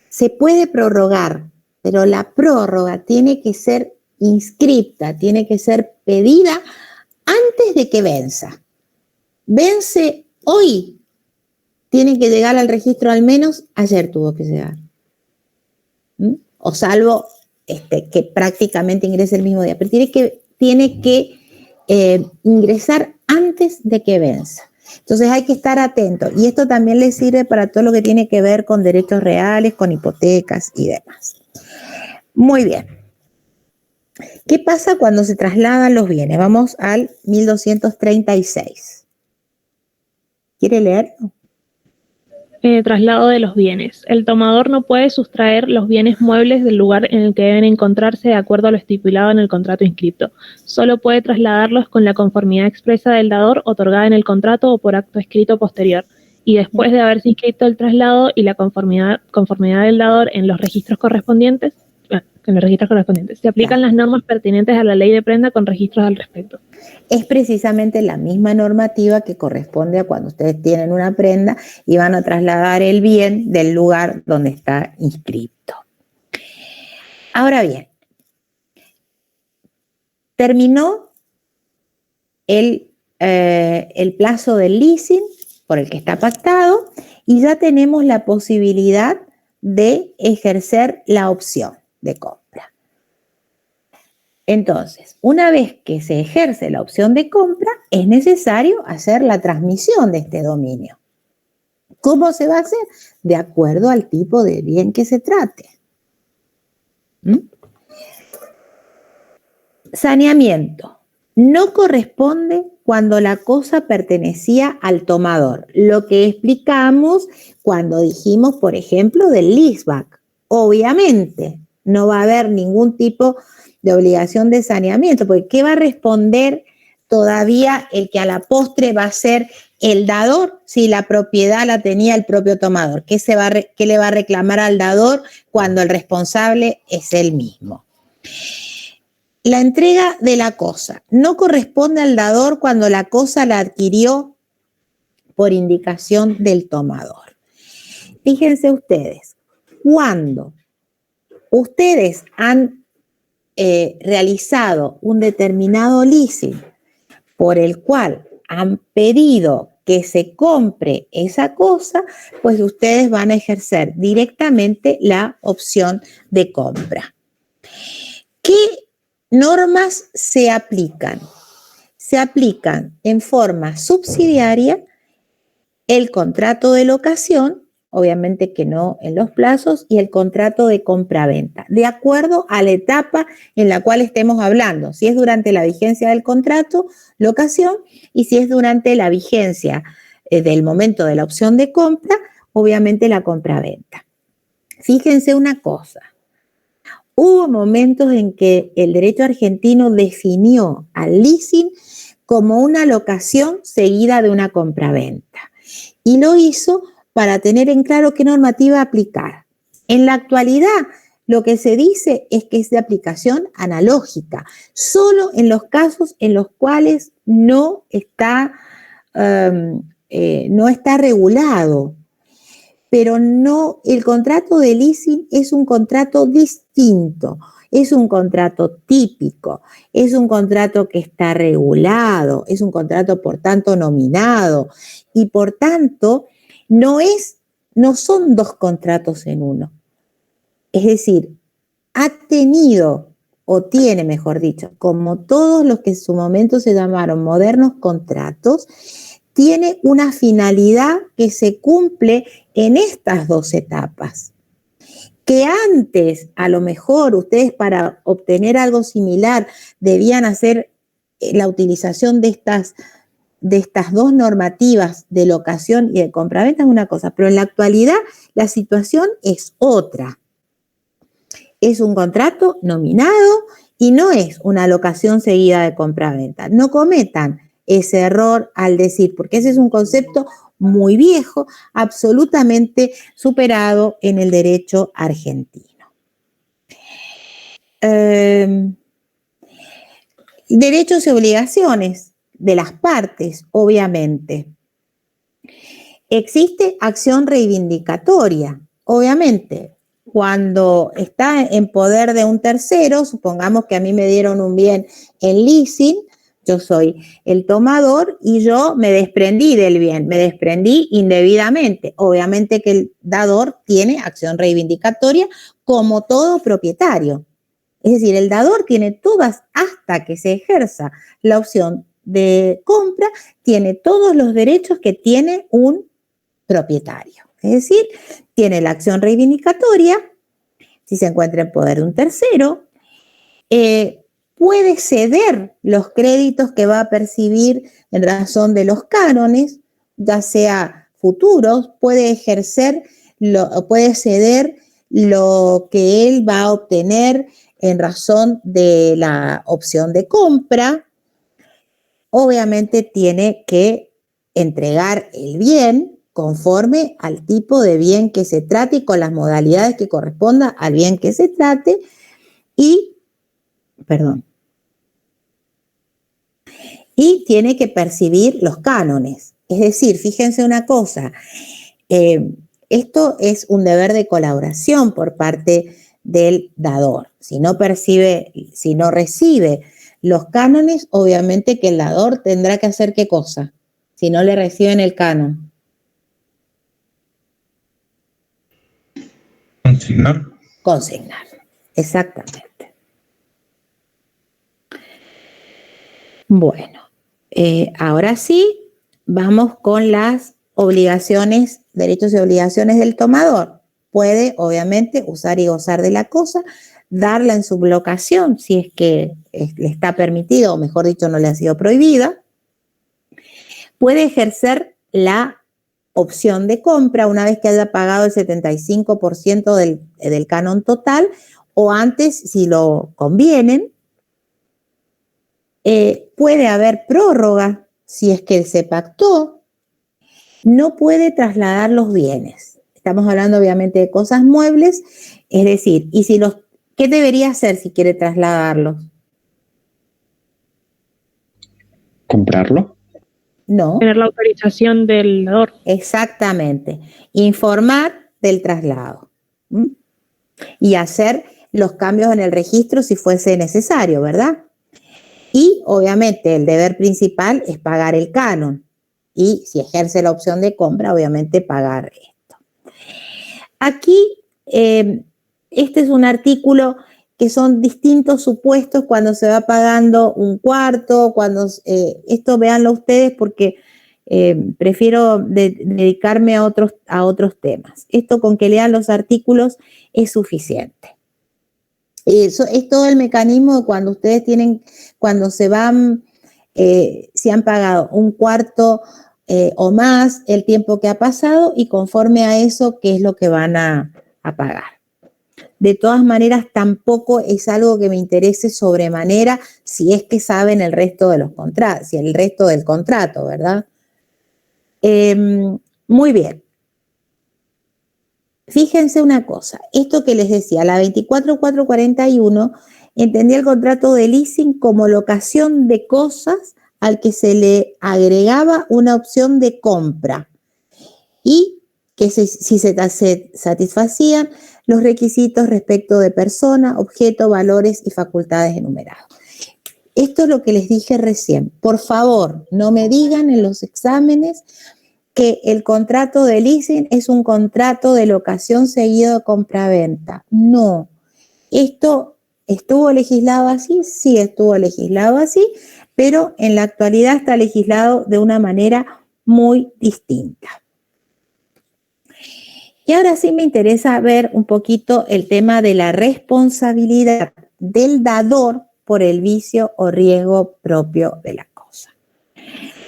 se puede prorrogar, pero la prórroga tiene que ser inscripta, tiene que ser pedida antes de que venza. Vence hoy. Tiene que llegar al registro, al menos ayer tuvo que llegar. O salvo que prácticamente ingrese el mismo día, pero tiene que ingresar antes de que venza. Entonces hay que estar atento. Y esto también le sirve para todo lo que tiene que ver con derechos reales, con hipotecas y demás. Muy bien. ¿Qué pasa cuando se trasladan los bienes? Vamos al 1236. ¿Quiere leerlo? Traslado de los bienes. El tomador no puede sustraer los bienes muebles del lugar en el que deben encontrarse de acuerdo a lo estipulado en el contrato inscripto. Solo puede trasladarlos con la conformidad expresa del dador otorgada en el contrato o por acto escrito posterior. Y después de haberse inscrito el traslado y la conformidad del dador en los registros correspondientes, se aplican las normas pertinentes a la ley de prenda con registros al respecto. Es precisamente la misma normativa que corresponde a cuando ustedes tienen una prenda y van a trasladar el bien del lugar donde está inscripto. Ahora bien, terminó el plazo del leasing por el que está pactado y ya tenemos la posibilidad de ejercer la opción de compra. Entonces, una vez que se ejerce la opción de compra, es necesario hacer la transmisión de este dominio. ¿Cómo se va a hacer? De acuerdo al tipo de bien que se trate. Saneamiento. No corresponde cuando la cosa pertenecía al tomador. Lo que explicamos cuando dijimos, por ejemplo, del leaseback. Obviamente, no va a haber ningún tipo de obligación de saneamiento, porque ¿qué va a responder todavía el que a la postre va a ser el dador si la propiedad la tenía el propio tomador? ¿Qué le va a reclamar al dador cuando el responsable es él mismo? La entrega de la cosa no corresponde al dador cuando la cosa la adquirió por indicación del tomador. Fíjense ustedes, cuando ustedes han realizado un determinado leasing por el cual han pedido que se compre esa cosa, pues ustedes van a ejercer directamente la opción de compra. ¿Qué normas se aplican? Se aplican en forma subsidiaria el contrato de locación, obviamente que no en los plazos, y el contrato de compra-venta, de acuerdo a la etapa en la cual estemos hablando, si es durante la vigencia del contrato, locación, y si es durante la vigencia del momento de la opción de compra, obviamente la compra-venta. Fíjense una cosa, hubo momentos en que el derecho argentino definió al leasing como una locación seguida de una compra-venta, y lo hizo para tener en claro qué normativa aplicar. En la actualidad, lo que se dice es que es de aplicación analógica, solo en los casos en los cuales no está regulado. Pero no, el contrato de leasing es un contrato distinto, es un contrato típico, es un contrato que está regulado, es un contrato por tanto nominado y por tanto no son dos contratos en uno. Es decir, ha tenido, o tiene, mejor dicho, como todos los que en su momento se llamaron modernos contratos, tiene una finalidad que se cumple en estas dos etapas. Que antes, a lo mejor, ustedes para obtener algo similar debían hacer la utilización de estas dos normativas de locación y de compraventa es una cosa, pero en la actualidad la situación es otra. Es un contrato nominado y no es una locación seguida de compraventa. No cometan ese error al decir, porque ese es un concepto muy viejo, absolutamente superado en el derecho argentino. Derechos y obligaciones de las partes, obviamente. Existe acción reivindicatoria, obviamente. Cuando está en poder de un tercero, supongamos que a mí me dieron un bien en leasing, yo soy el tomador y yo me desprendí del bien, me desprendí indebidamente. Obviamente que el dador tiene acción reivindicatoria como todo propietario. Es decir, el dador tiene todas, hasta que se ejerza la opción de compra, tiene todos los derechos que tiene un propietario. Es decir, tiene la acción reivindicatoria, si se encuentra en poder de un tercero, puede ceder los créditos que va a percibir en razón de los cánones, ya sea futuros puede puede ceder lo que él va a obtener en razón de la opción de compra. Obviamente tiene que entregar el bien conforme al tipo de bien que se trate y con las modalidades que correspondan al bien que se trate y tiene que percibir los cánones. Es decir, fíjense una cosa, esto es un deber de colaboración por parte del dador. Si no recibe los cánones, obviamente que el dador tendrá que hacer ¿qué cosa? Si no le reciben el canon. Consignar, exactamente. Bueno, ahora sí, vamos con las obligaciones, derechos y obligaciones del tomador. Puede, obviamente, usar y gozar de la cosa, darla en sublocación si es que le está permitido, o mejor dicho, no le ha sido prohibida. Puede ejercer la opción de compra una vez que haya pagado el 75% del canon total o antes si lo convienen. Puede haber prórroga si es que se pactó. No puede trasladar los bienes. Estamos hablando obviamente de cosas muebles, es decir, ¿qué debería hacer si quiere trasladarlos? ¿Comprarlo? No. Tener la autorización del dador. Exactamente. Informar del traslado. Y hacer los cambios en el registro si fuese necesario, ¿verdad? Y obviamente el deber principal es pagar el canon. Y si ejerce la opción de compra, obviamente pagar esto. Aquí, este es un artículo que son distintos supuestos cuando se va pagando un cuarto, esto véanlo ustedes porque prefiero dedicarme a otros temas. Esto con que lean los artículos es suficiente. Eso es todo el mecanismo de cuando ustedes cuando se van, si han pagado un cuarto o más, el tiempo que ha pasado y conforme a eso, qué es lo que van a pagar. De todas maneras, tampoco es algo que me interese sobremanera si es que saben el resto de los contratos, si el resto del contrato, ¿verdad? Muy bien. Fíjense una cosa, esto que les decía, la 24441 entendía el contrato de leasing como locación de cosas al que se le agregaba una opción de compra y que si se satisfacían los requisitos respecto de persona, objeto, valores y facultades enumerados. Esto es lo que les dije recién. Por favor, no me digan en los exámenes que el contrato de leasing es un contrato de locación seguido de compraventa. No. ¿Esto estuvo legislado así? Sí, estuvo legislado así, pero en la actualidad está legislado de una manera muy distinta. Y ahora sí me interesa ver un poquito el tema de la responsabilidad del dador por el vicio o riesgo propio de la cosa.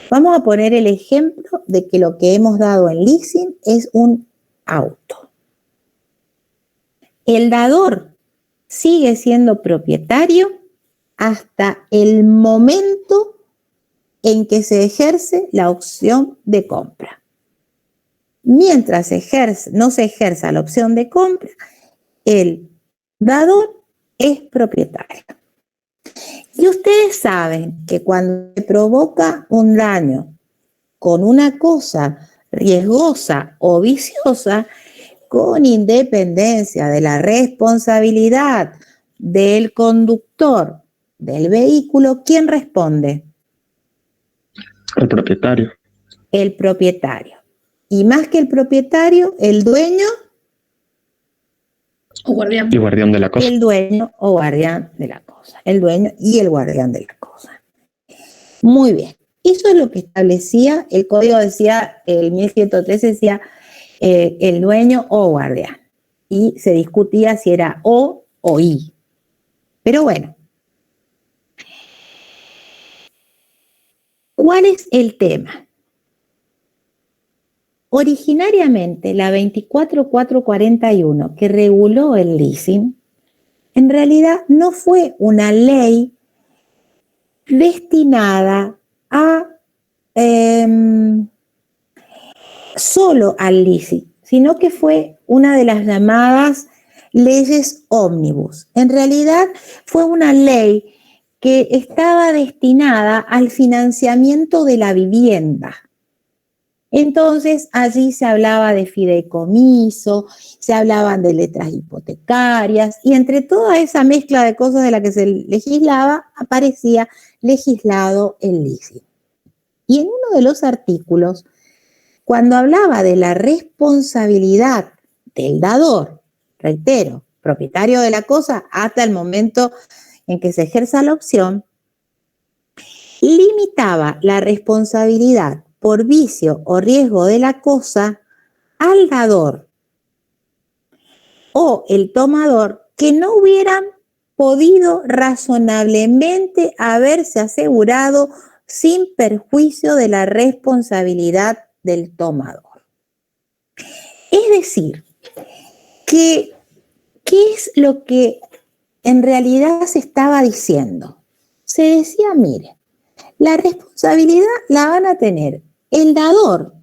Vamos a poner el ejemplo de que lo que hemos dado en leasing es un auto. El dador sigue siendo propietario hasta el momento en que se ejerce la opción de compra. Mientras no se ejerza la opción de compra, el dador es propietario. Y ustedes saben que cuando se provoca un daño con una cosa riesgosa o viciosa, con independencia de la responsabilidad del conductor del vehículo, ¿quién responde? El propietario. El propietario. Y más que el propietario, el dueño o guardián. Y guardián de la cosa. El dueño o guardián de la cosa. El dueño y el guardián de la cosa. Muy bien. Eso es lo que establecía, el código decía, el 1113 decía el dueño o guardián. Y se discutía si era o y. Pero bueno. ¿Cuál es el tema? originariamente la 24441 que reguló el leasing, en realidad no fue una ley destinada a solo al leasing, sino que fue una de las llamadas leyes ómnibus. En realidad fue una ley que estaba destinada al financiamiento de la vivienda. Entonces, allí se hablaba de fideicomiso, se hablaban de letras hipotecarias, y entre toda esa mezcla de cosas de la que se legislaba, aparecía legislado el leasing. Y en uno de los artículos, cuando hablaba de la responsabilidad del dador, reitero, propietario de la cosa hasta el momento en que se ejerza la opción, limitaba la responsabilidad por vicio o riesgo de la cosa al dador o el tomador que no hubieran podido razonablemente haberse asegurado sin perjuicio de la responsabilidad del tomador. Es decir, ¿qué es lo que en realidad se estaba diciendo? Se decía, mire, la responsabilidad la van a tener el dador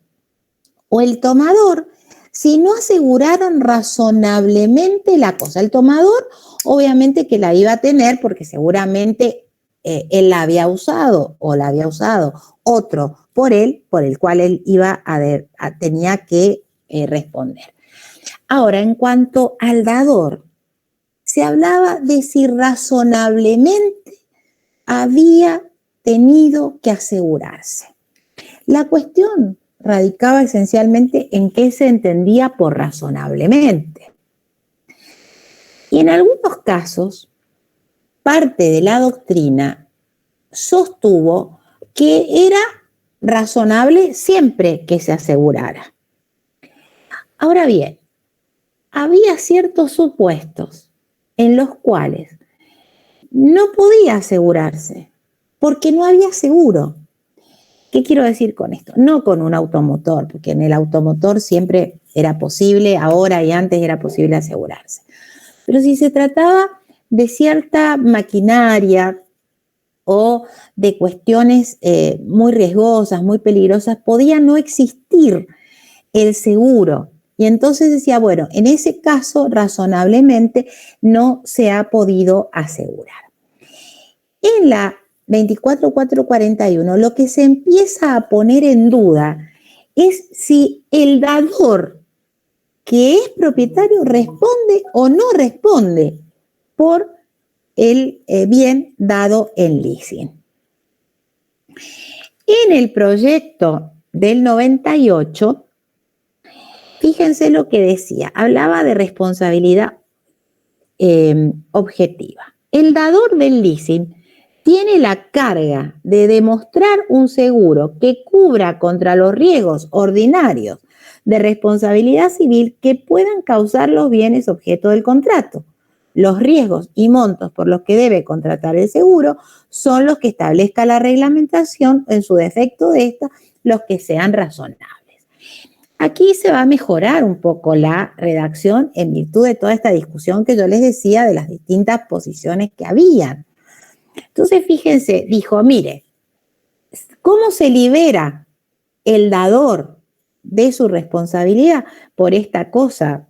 o el tomador si no aseguraron razonablemente la cosa. El tomador obviamente que la iba a tener porque seguramente él la había usado o la había usado otro por él, por el cual él tenía que responder. Ahora, en cuanto al dador, se hablaba de si razonablemente había tenido que asegurarse. La cuestión radicaba esencialmente en qué se entendía por razonablemente. Y en algunos casos, parte de la doctrina sostuvo que era razonable siempre que se asegurara. Ahora bien, había ciertos supuestos en los cuales no podía asegurarse porque no había seguro. ¿Qué quiero decir con esto? No con un automotor, porque en el automotor siempre era posible, ahora y antes era posible asegurarse. Pero si se trataba de cierta maquinaria o de cuestiones muy riesgosas, muy peligrosas, podía no existir el seguro. Y entonces decía, bueno, en ese caso razonablemente no se ha podido asegurar. En la 24441 lo que se empieza a poner en duda es si el dador que es propietario responde o no responde por el bien dado en leasing. En el proyecto del 98, fíjense lo que decía, hablaba de responsabilidad objetiva. El dador del leasing tiene la carga de demostrar un seguro que cubra contra los riesgos ordinarios de responsabilidad civil que puedan causar los bienes objeto del contrato. Los riesgos y montos por los que debe contratar el seguro son los que establezca la reglamentación, en su defecto de esta, los que sean razonables. Aquí se va a mejorar un poco la redacción en virtud de toda esta discusión que yo les decía de las distintas posiciones que habían. Entonces, fíjense, dijo, mire, ¿cómo se libera el dador de su responsabilidad por esta cosa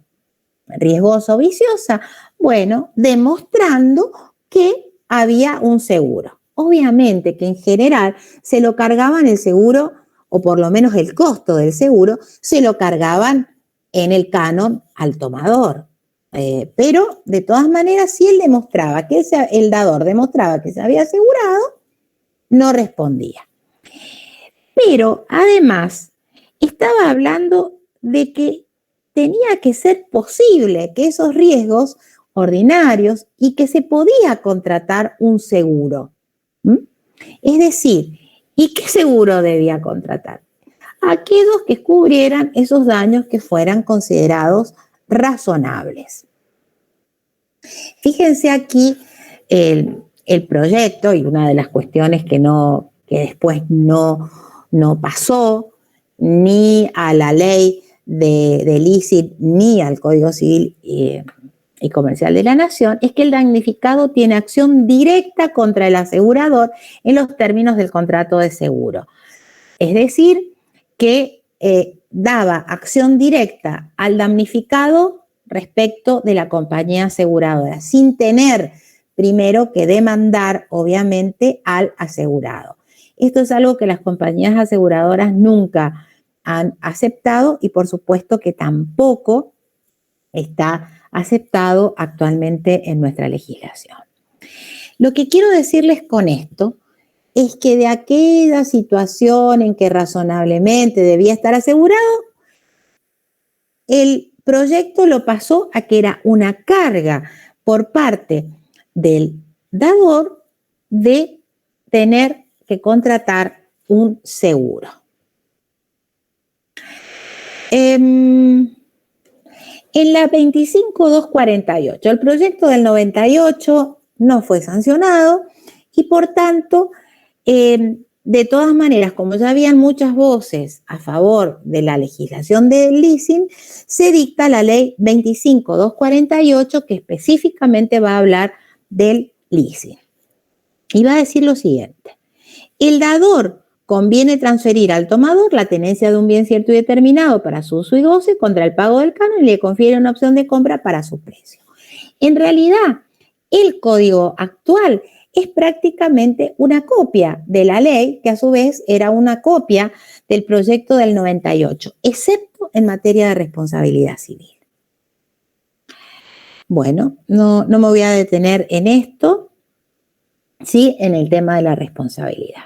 riesgosa o viciosa? Bueno, demostrando que había un seguro. Obviamente que en general se lo cargaban el seguro, o por lo menos el costo del seguro, se lo cargaban en el canon al tomador. Pero de todas maneras, si él demostraba que el dador demostraba que se había asegurado, no respondía. Pero además estaba hablando de que tenía que ser posible que esos riesgos ordinarios y que se podía contratar un seguro. Es decir, ¿y qué seguro debía contratar? Aquellos que cubrieran esos daños que fueran considerados razonables. Fíjense aquí el proyecto y una de las cuestiones que después no pasó ni a la ley de leasing ni al Código Civil y Comercial de la Nación, es que el damnificado tiene acción directa contra el asegurador en los términos del contrato de seguro. Es decir, que daba acción directa al damnificado respecto de la compañía aseguradora, sin tener primero que demandar, obviamente, al asegurado. Esto es algo que las compañías aseguradoras nunca han aceptado y, por supuesto, que tampoco está aceptado actualmente en nuestra legislación. Lo que quiero decirles con esto es que de aquella situación en que razonablemente debía estar asegurado, el proyecto lo pasó a que era una carga por parte del dador de tener que contratar un seguro. En la 25.248, el proyecto del 98 no fue sancionado y por tanto, de todas maneras, como ya habían muchas voces a favor de la legislación del leasing, se dicta la ley 25.248 que específicamente va a hablar del leasing. Y va a decir lo siguiente: el dador conviene transferir al tomador la tenencia de un bien cierto y determinado para su uso y goce contra el pago del canon y le confiere una opción de compra para su precio. En realidad, el código actual es prácticamente una copia de la ley, que a su vez era una copia del proyecto del 98, excepto en materia de responsabilidad civil. Bueno, no me voy a detener en esto, sí, en el tema de la responsabilidad.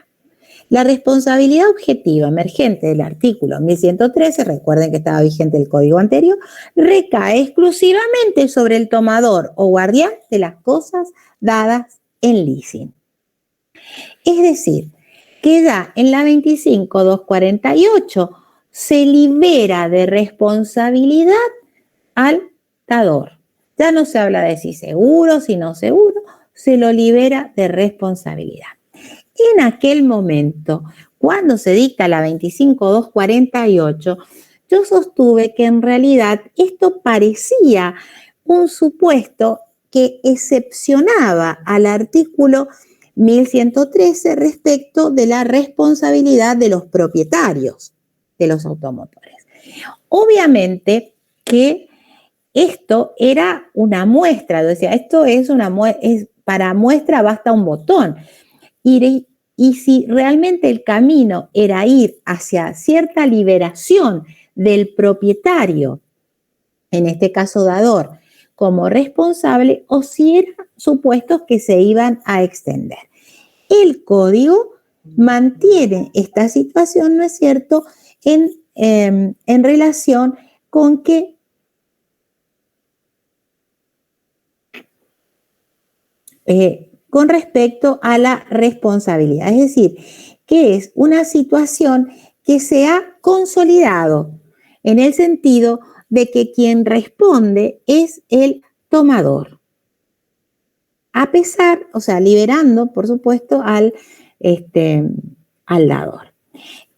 La responsabilidad objetiva emergente del artículo 1113, recuerden que estaba vigente el código anterior, recae exclusivamente sobre el tomador o guardián de las cosas dadas en leasing. Es decir, que ya en la 25.248 se libera de responsabilidad al dador. Ya no se habla de si seguro, si no seguro, se lo libera de responsabilidad. En aquel momento, cuando se dicta la 25.248, yo sostuve que en realidad esto parecía un supuesto que excepcionaba al artículo 1113 respecto de la responsabilidad de los propietarios de los automotores. Obviamente que esto era una muestra, decía, esto es para muestra basta un botón. Y si realmente el camino era ir hacia cierta liberación del propietario, en este caso dador, como responsable, o si eran supuestos que se iban a extender. El código mantiene esta situación, ¿no es cierto?, en relación con que con respecto a la responsabilidad, es decir, que es una situación que se ha consolidado en el sentido de que quien responde es el tomador. A pesar, o sea, liberando, por supuesto, al dador.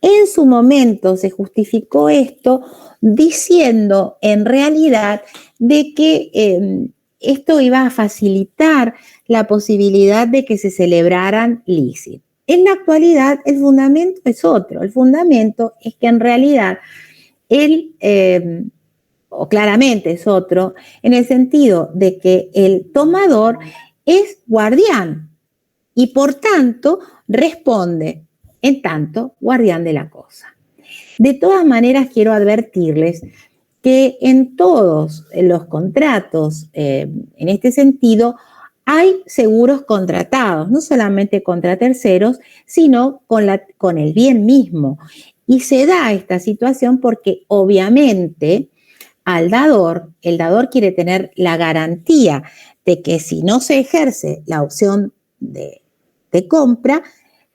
En su momento se justificó esto diciendo en realidad de que esto iba a facilitar la posibilidad de que se celebraran leasing. En la actualidad el fundamento es otro. El fundamento es que en realidad o claramente es otro, en el sentido de que el tomador es guardián y por tanto responde en tanto guardián de la cosa. De todas maneras, quiero advertirles que en todos los contratos, en este sentido, hay seguros contratados, no solamente contra terceros, sino con el bien mismo. Y se da esta situación porque obviamente el dador quiere tener la garantía de que si no se ejerce la opción de compra,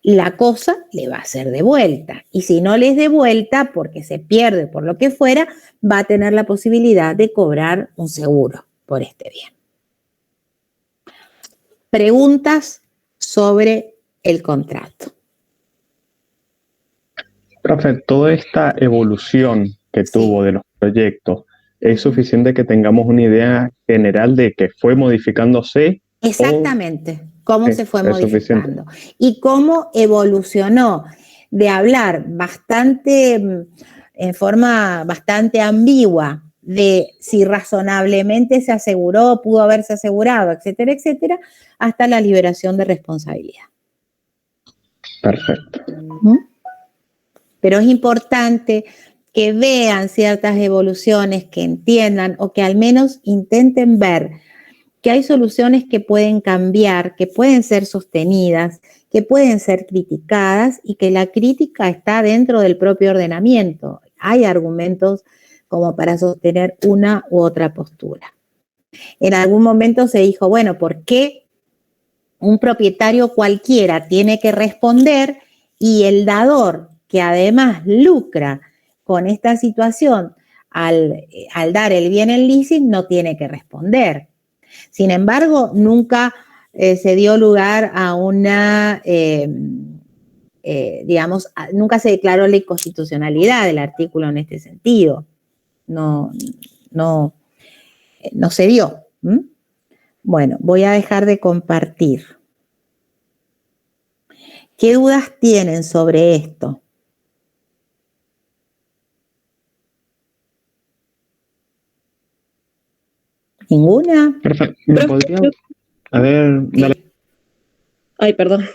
la cosa le va a ser devuelta. Y si no le es devuelta porque se pierde, por lo que fuera, va a tener la posibilidad de cobrar un seguro por este bien. Preguntas sobre el contrato. Profe, toda esta evolución que tuvo de los proyectos, ¿es suficiente que tengamos una idea general de que fue modificándose? Exactamente, cómo se fue modificando suficiente. y cómo evolucionó de hablar en forma bastante ambigua de si razonablemente se aseguró, pudo haberse asegurado, etcétera, etcétera, hasta la liberación de responsabilidad. Perfecto. Pero es importante que vean ciertas evoluciones, que entiendan o que al menos intenten ver que hay soluciones que pueden cambiar, que pueden ser sostenidas, que pueden ser criticadas y que la crítica está dentro del propio ordenamiento. Hay argumentos como para sostener una u otra postura. En algún momento se dijo, bueno, ¿por qué un propietario cualquiera tiene que responder y el dador, que además lucra con esta situación al dar el bien en leasing, no tiene que responder? Sin embargo, nunca se dio lugar a una, nunca se declaró la inconstitucionalidad del artículo en este sentido. No se dio. Bueno, voy a dejar de compartir. ¿Qué dudas tienen sobre esto? ¿Ninguna? Perfecto. ¿Me podría? A ver, dale. Ay, perdón.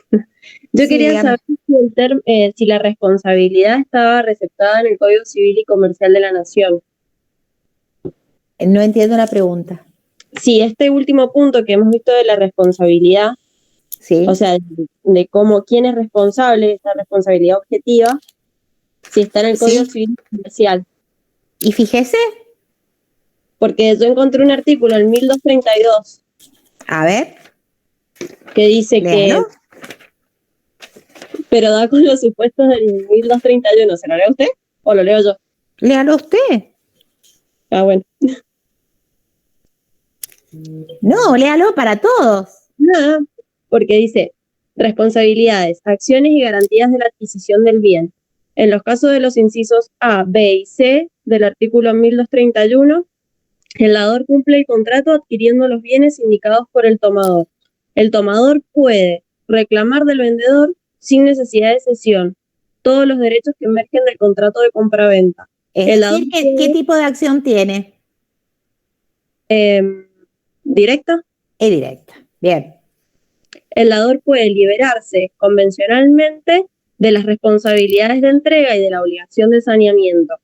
Yo quería saber si la responsabilidad estaba receptada en el Código Civil y Comercial de la Nación. No entiendo la pregunta. Sí, este último punto que hemos visto de la responsabilidad, sí, o sea, de cómo quién es responsable de esta responsabilidad objetiva, si está en el Código Civil y Comercial. Y fíjese. Porque yo encontré un artículo en 1232. A ver. Que dice léalo. pero da con los supuestos del 1231. ¿Se lo lee usted o lo leo yo? Léalo usted. Ah, bueno. No, léalo para todos. Nada, porque dice, responsabilidades, acciones y garantías de la adquisición del bien. En los casos de los incisos A, B y C del artículo 1231, el dador cumple el contrato adquiriendo los bienes indicados por el tomador. El tomador puede reclamar del vendedor sin necesidad de cesión todos los derechos que emergen del contrato de compraventa. Es decir, ¿qué tipo de acción tiene? ¿Directa? Es directa. Bien. El dador puede liberarse convencionalmente de las responsabilidades de entrega y de la obligación de saneamiento.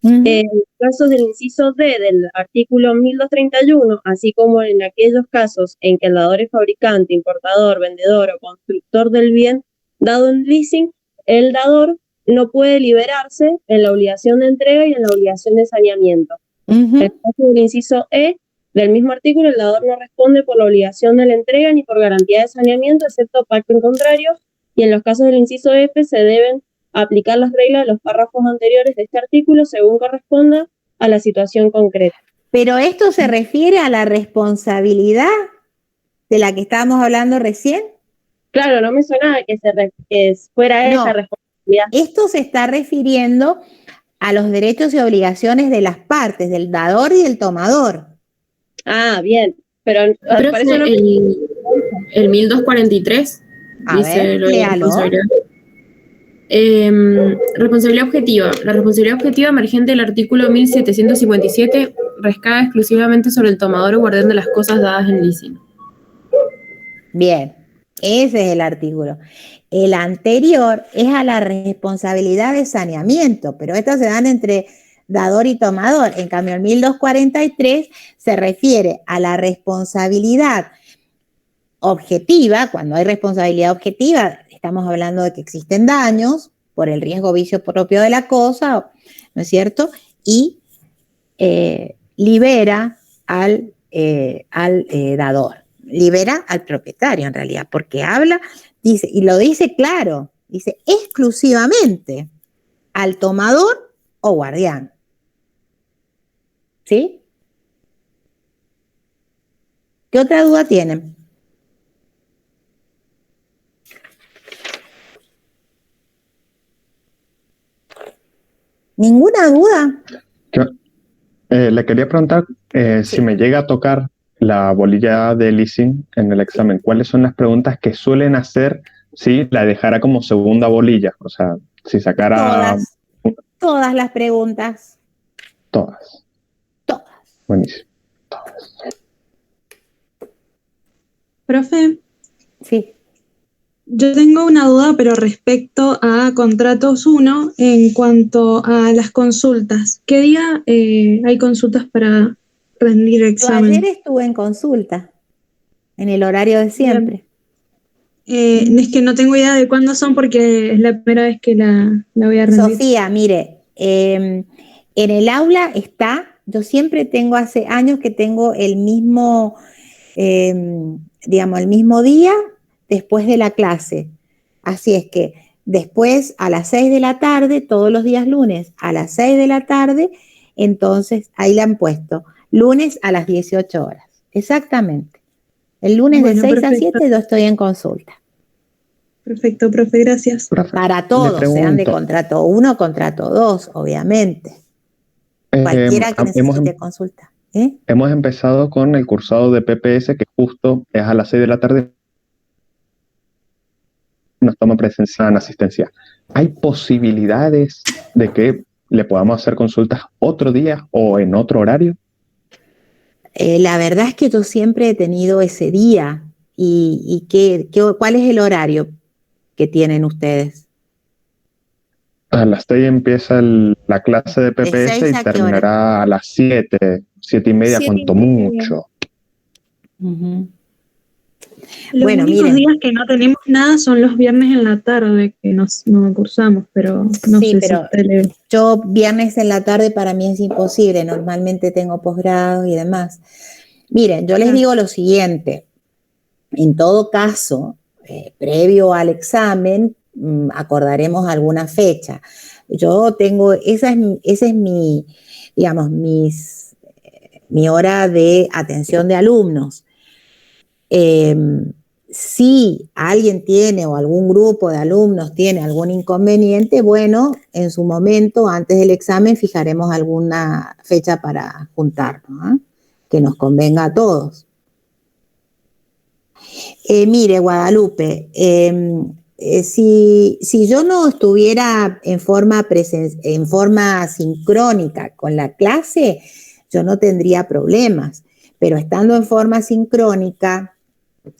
En casos del inciso D del artículo 1231, así como en aquellos casos en que el dador es fabricante, importador, vendedor o constructor del bien dado en leasing, el dador no puede liberarse en la obligación de entrega y en la obligación de saneamiento. En el caso del inciso E del mismo artículo, el dador no responde por la obligación de la entrega ni por garantía de saneamiento, excepto pacto en contrario, y en los casos del inciso F se deben aplicar las reglas de los párrafos anteriores de este artículo según corresponda a la situación concreta. Pero esto se refiere a la responsabilidad de la que estábamos hablando recién. Claro, no me sonaba que fuera esa responsabilidad. Esto se está refiriendo a los derechos y obligaciones de las partes, del dador y del tomador. Ah, bien. Pero parece no... el 1243 dice lo de responsabilidad. Responsabilidad objetiva. La responsabilidad objetiva emergente del artículo 1757 recae exclusivamente sobre el tomador o guardián de las cosas dadas en leasing. Bien, ese es el artículo. El anterior es a la responsabilidad de saneamiento, pero estas se dan entre dador y tomador. En cambio, el 1243 se refiere a la responsabilidad objetiva. Cuando hay responsabilidad objetiva, estamos hablando de que existen daños por el riesgo o vicio propio de la cosa, ¿no es cierto? Y libera al dador, libera al propietario en realidad, porque habla, dice, y lo dice claro, dice exclusivamente al tomador o guardián. ¿Sí? ¿Qué otra duda tienen? ¿Ninguna duda? Le quería preguntar si me llega a tocar la bolilla de listening en el examen, ¿cuáles son las preguntas que suelen hacer si la dejara como segunda bolilla? O sea, si sacara... Todas las preguntas. Todas. Buenísimo. Todas. Profe. Sí. Yo tengo una duda, pero respecto a contratos 1, en cuanto a las consultas. ¿Qué día hay consultas para rendir examen? Yo ayer estuve en consulta, en el horario de siempre. Es que no tengo idea de cuándo son porque es la primera vez que la voy a rendir. Sofía, mire, en el aula está, yo siempre tengo, hace años que tengo el mismo, digamos, el mismo día después de la clase. Así es que después a las 6 de la tarde, todos los días lunes a las 6 de la tarde, entonces ahí le han puesto lunes a las 18 horas. Exactamente. El lunes de 6 a 7 yo estoy en consulta. Perfecto, profe, gracias. Para todos, sean de contrato 1, contrato 2, obviamente. Cualquiera que necesite consulta. Hemos empezado con el cursado de PPS, que justo es a las 6 de la tarde. Nos toma presencia en asistencia. ¿Hay posibilidades de que le podamos hacer consultas otro día o en otro horario? La verdad es que yo siempre he tenido ese día. ¿Y cuál es el horario que tienen ustedes? A las 6 empieza la clase de PPS y terminará a las 7, 7:30 cuanto mucho. Los únicos días que no tenemos nada son los viernes en la tarde, que no cursamos, pero no sé si yo viernes en la tarde para mí es imposible, normalmente tengo posgrado y demás. Miren, yo les digo lo siguiente, en todo caso, previo al examen, acordaremos alguna fecha. Yo tengo, esa es mi, digamos, mi hora de atención de alumnos. Si alguien tiene o algún grupo de alumnos tiene algún inconveniente, bueno, en su momento, antes del examen, fijaremos alguna fecha para juntarnos, que nos convenga a todos. Mire, Guadalupe, si yo no estuviera en forma sincrónica con la clase, yo no tendría problemas, pero estando en forma sincrónica,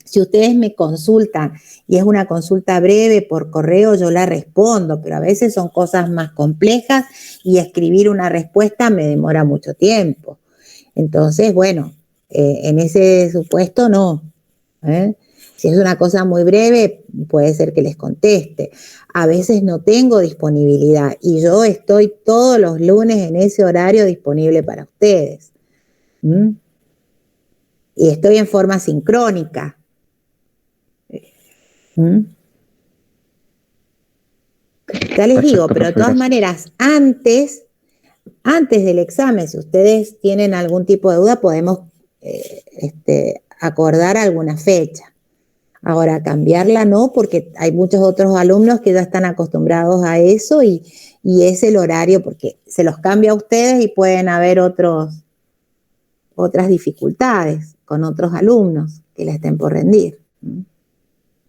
si ustedes me consultan y es una consulta breve por correo, yo la respondo, pero a veces son cosas más complejas y escribir una respuesta me demora mucho tiempo. Entonces, bueno, en ese supuesto no. Si es una cosa muy breve, puede ser que les conteste. A veces no tengo disponibilidad y yo estoy todos los lunes en ese horario disponible para ustedes. Y estoy en forma sincrónica. Ya les digo, pero de todas maneras, antes del examen, si ustedes tienen algún tipo de duda, podemos acordar alguna fecha. Ahora, cambiarla no, porque hay muchos otros alumnos que ya están acostumbrados a eso y es el horario, porque se los cambia a ustedes y pueden haber otras dificultades con otros alumnos que la estén por rendir.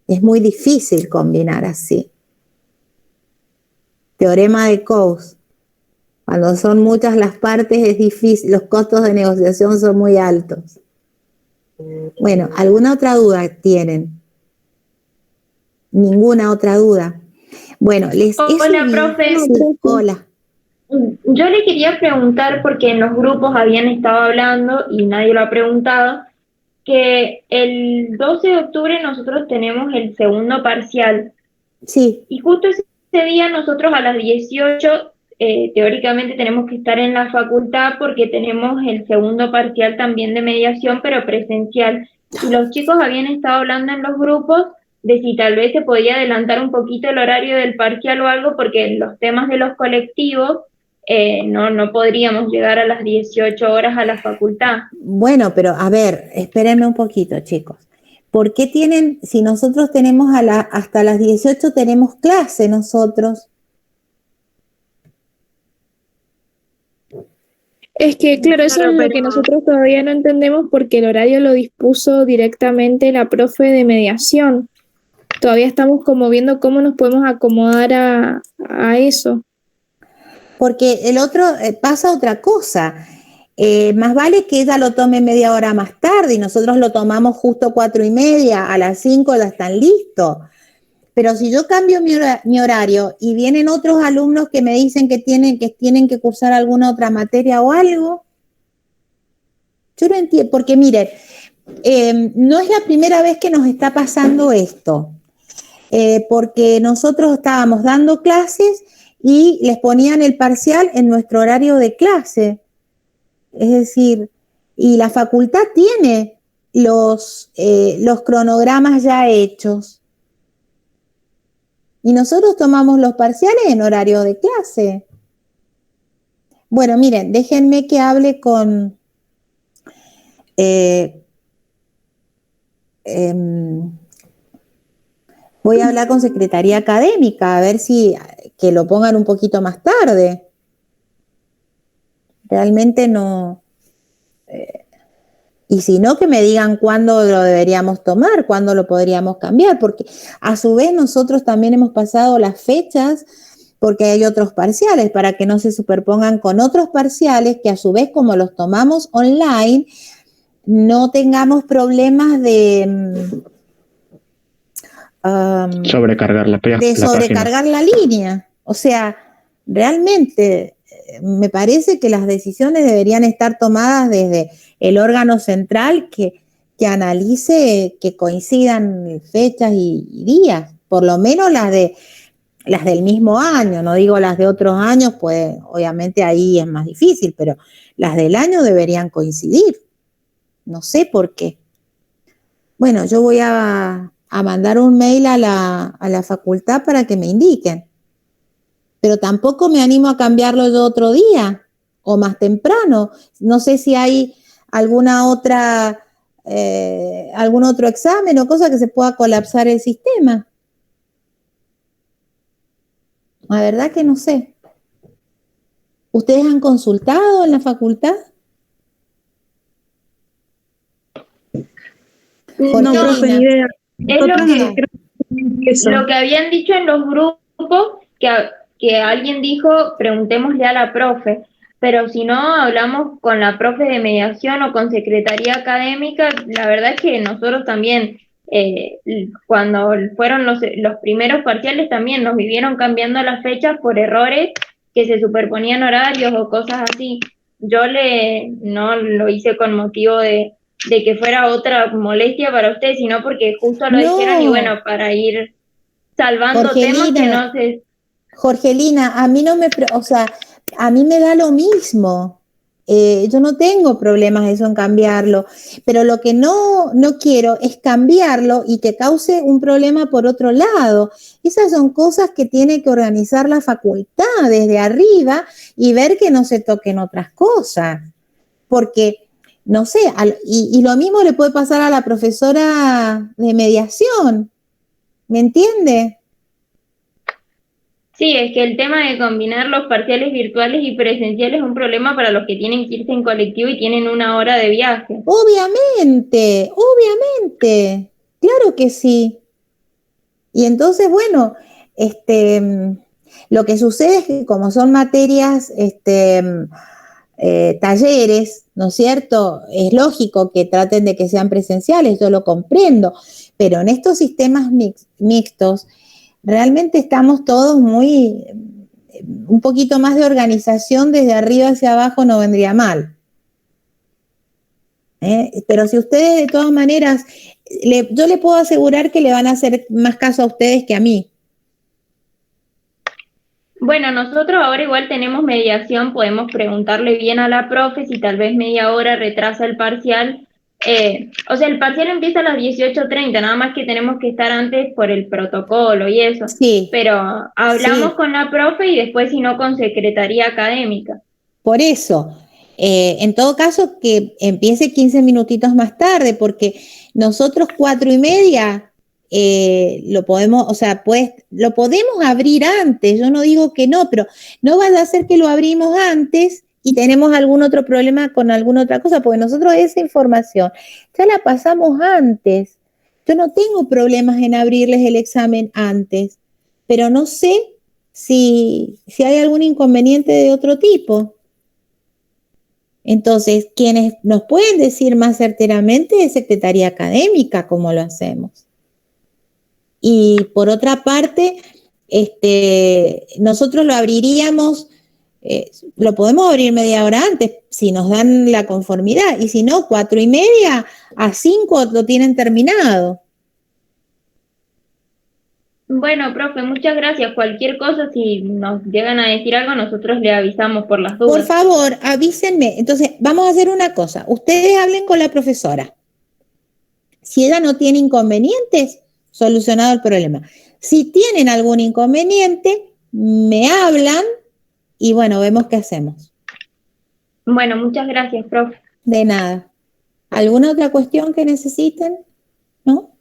Es muy difícil combinar así. Teorema de Coase. Cuando son muchas las partes es difícil, los costos de negociación son muy altos. Bueno, ¿alguna otra duda tienen? ¿Ninguna otra duda? Bueno, Hola, profe. Sí, hola. Yo le quería preguntar, porque en los grupos habían estado hablando y nadie lo ha preguntado, que el 12 de octubre nosotros tenemos el segundo parcial. Sí. Y justo ese día nosotros a las 18, teóricamente tenemos que estar en la facultad porque tenemos el segundo parcial también de mediación, pero presencial. Y los chicos habían estado hablando en los grupos de si tal vez se podía adelantar un poquito el horario del parcial o algo, porque los temas de los colectivos no podríamos llegar a las 18 horas a la facultad. Bueno, pero a ver, espérenme un poquito, chicos. ¿Por qué tienen, si nosotros tenemos hasta las 18 tenemos clase nosotros? Es que, claro, eso es lo que nosotros todavía no entendemos porque el horario lo dispuso directamente la profe de mediación. Todavía estamos como viendo cómo nos podemos acomodar a eso. Porque el otro pasa otra cosa. Más vale que ella lo tome media hora más tarde y nosotros lo tomamos justo 4:30, a las 5 ya están listos. Pero si yo cambio mi horario y vienen otros alumnos que me dicen que tienen que cursar alguna otra materia o algo, yo no entiendo, porque miren, no es la primera vez que nos está pasando esto, porque nosotros estábamos dando clases y les ponían el parcial en nuestro horario de clase. Es decir, y la facultad tiene los cronogramas ya hechos. Y nosotros tomamos los parciales en horario de clase. Bueno, miren, déjenme que hable con... voy a hablar con Secretaría Académica, a ver si que lo pongan un poquito más tarde. Realmente no... y si no, que me digan cuándo lo deberíamos tomar, cuándo lo podríamos cambiar, porque a su vez nosotros también hemos pasado las fechas porque hay otros parciales, para que no se superpongan con otros parciales que a su vez, como los tomamos online, no tengamos problemas de sobrecargar la línea. O sea, realmente me parece que las decisiones deberían estar tomadas desde el órgano central que analice que coincidan fechas y días, por lo menos las del mismo año, no digo las de otros años, pues obviamente ahí es más difícil, pero las del año deberían coincidir. No sé por qué. Bueno, yo voy a mandar un mail a la facultad para que me indiquen. Pero tampoco me animo a cambiarlo yo otro día o más temprano. No sé si hay alguna otra, algún otro examen o cosa que se pueda colapsar el sistema. La verdad que no sé. ¿Ustedes han consultado en la facultad? No, profe, ni idea. Es lo que habían dicho en los grupos, que alguien dijo, preguntémosle a la profe, pero si no, hablamos con la profe de mediación o con secretaría académica. La verdad es que nosotros también, cuando fueron los primeros parciales, también nos vivieron cambiando las fechas por errores que se superponían horarios o cosas así. Yo no lo hice con motivo de que fuera otra molestia para ustedes, sino porque justo lo dijeron y bueno, para ir salvando temas que no se... Jorgelina, a mí a mí me da lo mismo. Yo no tengo problemas eso en cambiarlo, pero lo que no quiero es cambiarlo y que cause un problema por otro lado. Esas son cosas que tiene que organizar la facultad desde arriba y ver que no se toquen otras cosas. Porque, no sé, y lo mismo le puede pasar a la profesora de mediación. ¿Me entiende? Sí, es que el tema de combinar los parciales virtuales y presenciales es un problema para los que tienen que irse en colectivo y tienen 1 hora de viaje. Obviamente, claro que sí. Y entonces, bueno, lo que sucede es que como son materias, talleres, ¿no es cierto? Es lógico que traten de que sean presenciales, yo lo comprendo, pero en estos sistemas mixtos, realmente estamos todos un poquito más de organización desde arriba hacia abajo no vendría mal. Pero si ustedes de todas maneras, yo le puedo asegurar que le van a hacer más caso a ustedes que a mí. Bueno, nosotros ahora igual tenemos mediación, podemos preguntarle bien a la profe si tal vez media hora retrasa el parcial. O sea, el parcial empieza a las 18:30, nada más que tenemos que estar antes por el protocolo y eso. Sí. Pero hablamos con la profe y después, si no, con secretaría académica. Por eso, en todo caso, que empiece 15 minutitos más tarde, porque nosotros 4:30 lo podemos, o sea, pues lo podemos abrir antes. Yo no digo que no, pero no vaya a ser que lo abrimos antes y tenemos algún otro problema con alguna otra cosa, porque nosotros esa información ya la pasamos antes. Yo no tengo problemas en abrirles el examen antes, pero no sé si hay algún inconveniente de otro tipo. Entonces, quienes nos pueden decir más certeramente es Secretaría Académica, cómo lo hacemos. Y por otra parte, nosotros lo abriríamos, lo podemos abrir media hora antes, si nos dan la conformidad, y si no, 4:30 a 5 lo tienen terminado. Bueno, profe, muchas gracias. Cualquier cosa, si nos llegan a decir algo, nosotros le avisamos por las dudas. Por favor, avísenme. Entonces, vamos a hacer una cosa. Ustedes hablen con la profesora. Si ella no tiene inconvenientes, solucionado el problema. Si tienen algún inconveniente, me hablan y bueno, vemos qué hacemos. Bueno, muchas gracias, profe. De nada. ¿Alguna otra cuestión que necesiten? ¿No?